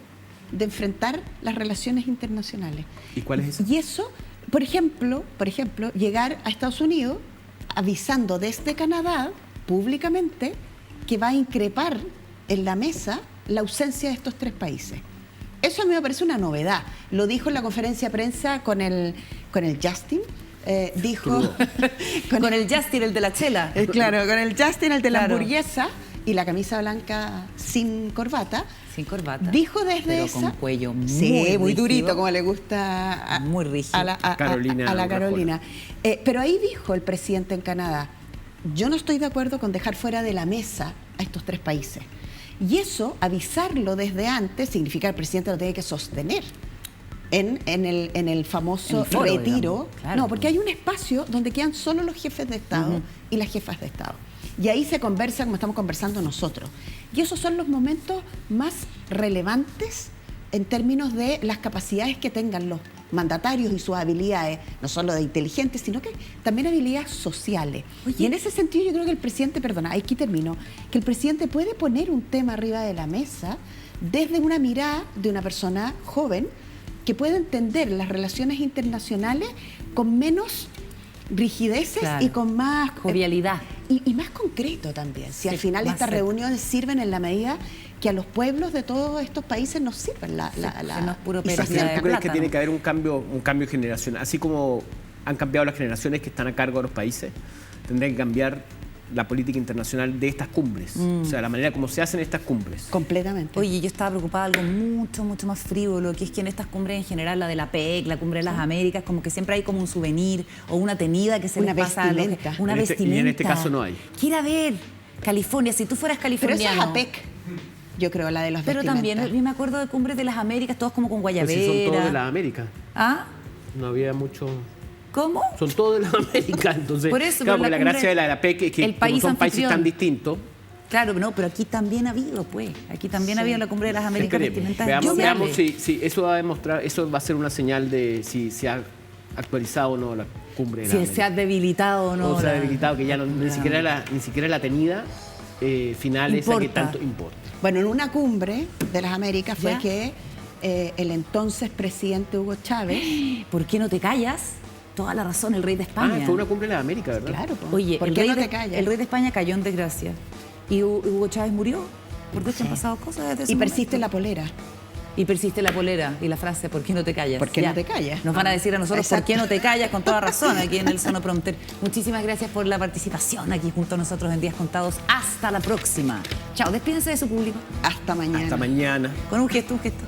de enfrentar las relaciones internacionales. ¿Y cuál es esa? Y eso, por ejemplo, llegar a Estados Unidos avisando desde Canadá públicamente que va a increpar en la mesa la ausencia de estos 3 países. Eso a mí me parece una novedad. Lo dijo en la conferencia de prensa con el Justin. Dijo... con el Justin, el de la chela. Claro, con el Justin, el de la Claro. hamburguesa y la camisa blanca sin corbata. Sin corbata. Dijo desde pero esa... con cuello muy sí, muy rígido. durito, como le gusta Muy rígido. a la Carolina a la Urrajola. Carolina. Pero ahí dijo el presidente en Canadá, yo no estoy de acuerdo con dejar fuera de la mesa a estos 3 países. Y eso, avisarlo desde antes, significa que el presidente lo tiene que sostener en el famoso En el foro, retiro. digamos, claro. No, porque hay un espacio donde quedan solo los jefes de Estado y las jefas de Estado. Y ahí se conversa como estamos conversando nosotros. Y esos son los momentos más relevantes en términos de las capacidades que tengan los mandatarios y sus habilidades, no solo de inteligentes, sino que también habilidades sociales. Y en ese sentido yo creo que el presidente, perdona, aquí termino, que el presidente puede poner un tema arriba de la mesa desde una mirada de una persona joven que puede entender las relaciones internacionales con menos rigideces Claro. y con más Jovialidad. y más concreto también. Si Sí, al final más estas seco. reuniones sirven en la medida que a los pueblos de todos estos países nos sirven que no es puro y se pérdida sientan- de ¿Tú crees que plata, tiene ¿no? que haber un cambio generacional? Así como han cambiado las generaciones que están a cargo de los países, tendrían que cambiar la política internacional de estas cumbres. O sea, la manera como se hacen estas cumbres. completamente. Oye, yo estaba preocupada de algo mucho más frívolo, que es que en estas cumbres en general, la de la PEC, la cumbre de las Américas, como que siempre hay como un souvenir o una tenida que se Una les pasa a los- vestimenta. una Y vestimenta. en este caso no hay. Quiero ver California, si tú fueras Pero esa californiano. es APEC, yo creo, la de los Pero también, vestimentas. yo me acuerdo de cumbres de las Américas, todos como con Pues guayabera. si son todos de las Américas. ¿Ah? No había mucho... ¿Cómo? Son todos de las Américas, entonces... Por eso, claro, pero porque la cumbre- gracia de la PEC es que el como país son países anfitrión. tan distintos... Claro, no, pero aquí también ha habido, pues. Aquí también ha habido la cumbre de las Américas Esperemos. vestimentas. Veamos especiales. si eso va a demostrar, eso va a ser una señal de si se ha actualizado o no la cumbre de la Si América. se ha debilitado o no. O se ha la- debilitado, que ya no, ni siquiera la tenida final esa que Importa. tanto importa. Bueno, en una cumbre de las Américas fue ¿Ya? que el entonces presidente Hugo Chávez, ¿Por qué no te callas? Toda la razón, el rey de España. Fue una cumbre de la América, ¿verdad? claro, po, Oye, ¿por el qué rey, no te de, callas? el rey de España cayó en desgracia. Y Hugo Chávez murió. Porque han pasado cosas desde ese Y persiste la momento. polera. Y persiste la polera y la frase, ¿por qué no te callas? ¿Por qué Ya. no te callas? Nos van a decir a nosotros, Exacto. ¿por qué no te callas? Con toda razón, aquí en el Sonoprompter. Muchísimas gracias por la participación aquí junto a nosotros en Días Contados. Hasta la próxima. Chao, despídense de su público. Hasta mañana. Hasta mañana. Con un gesto, un gesto.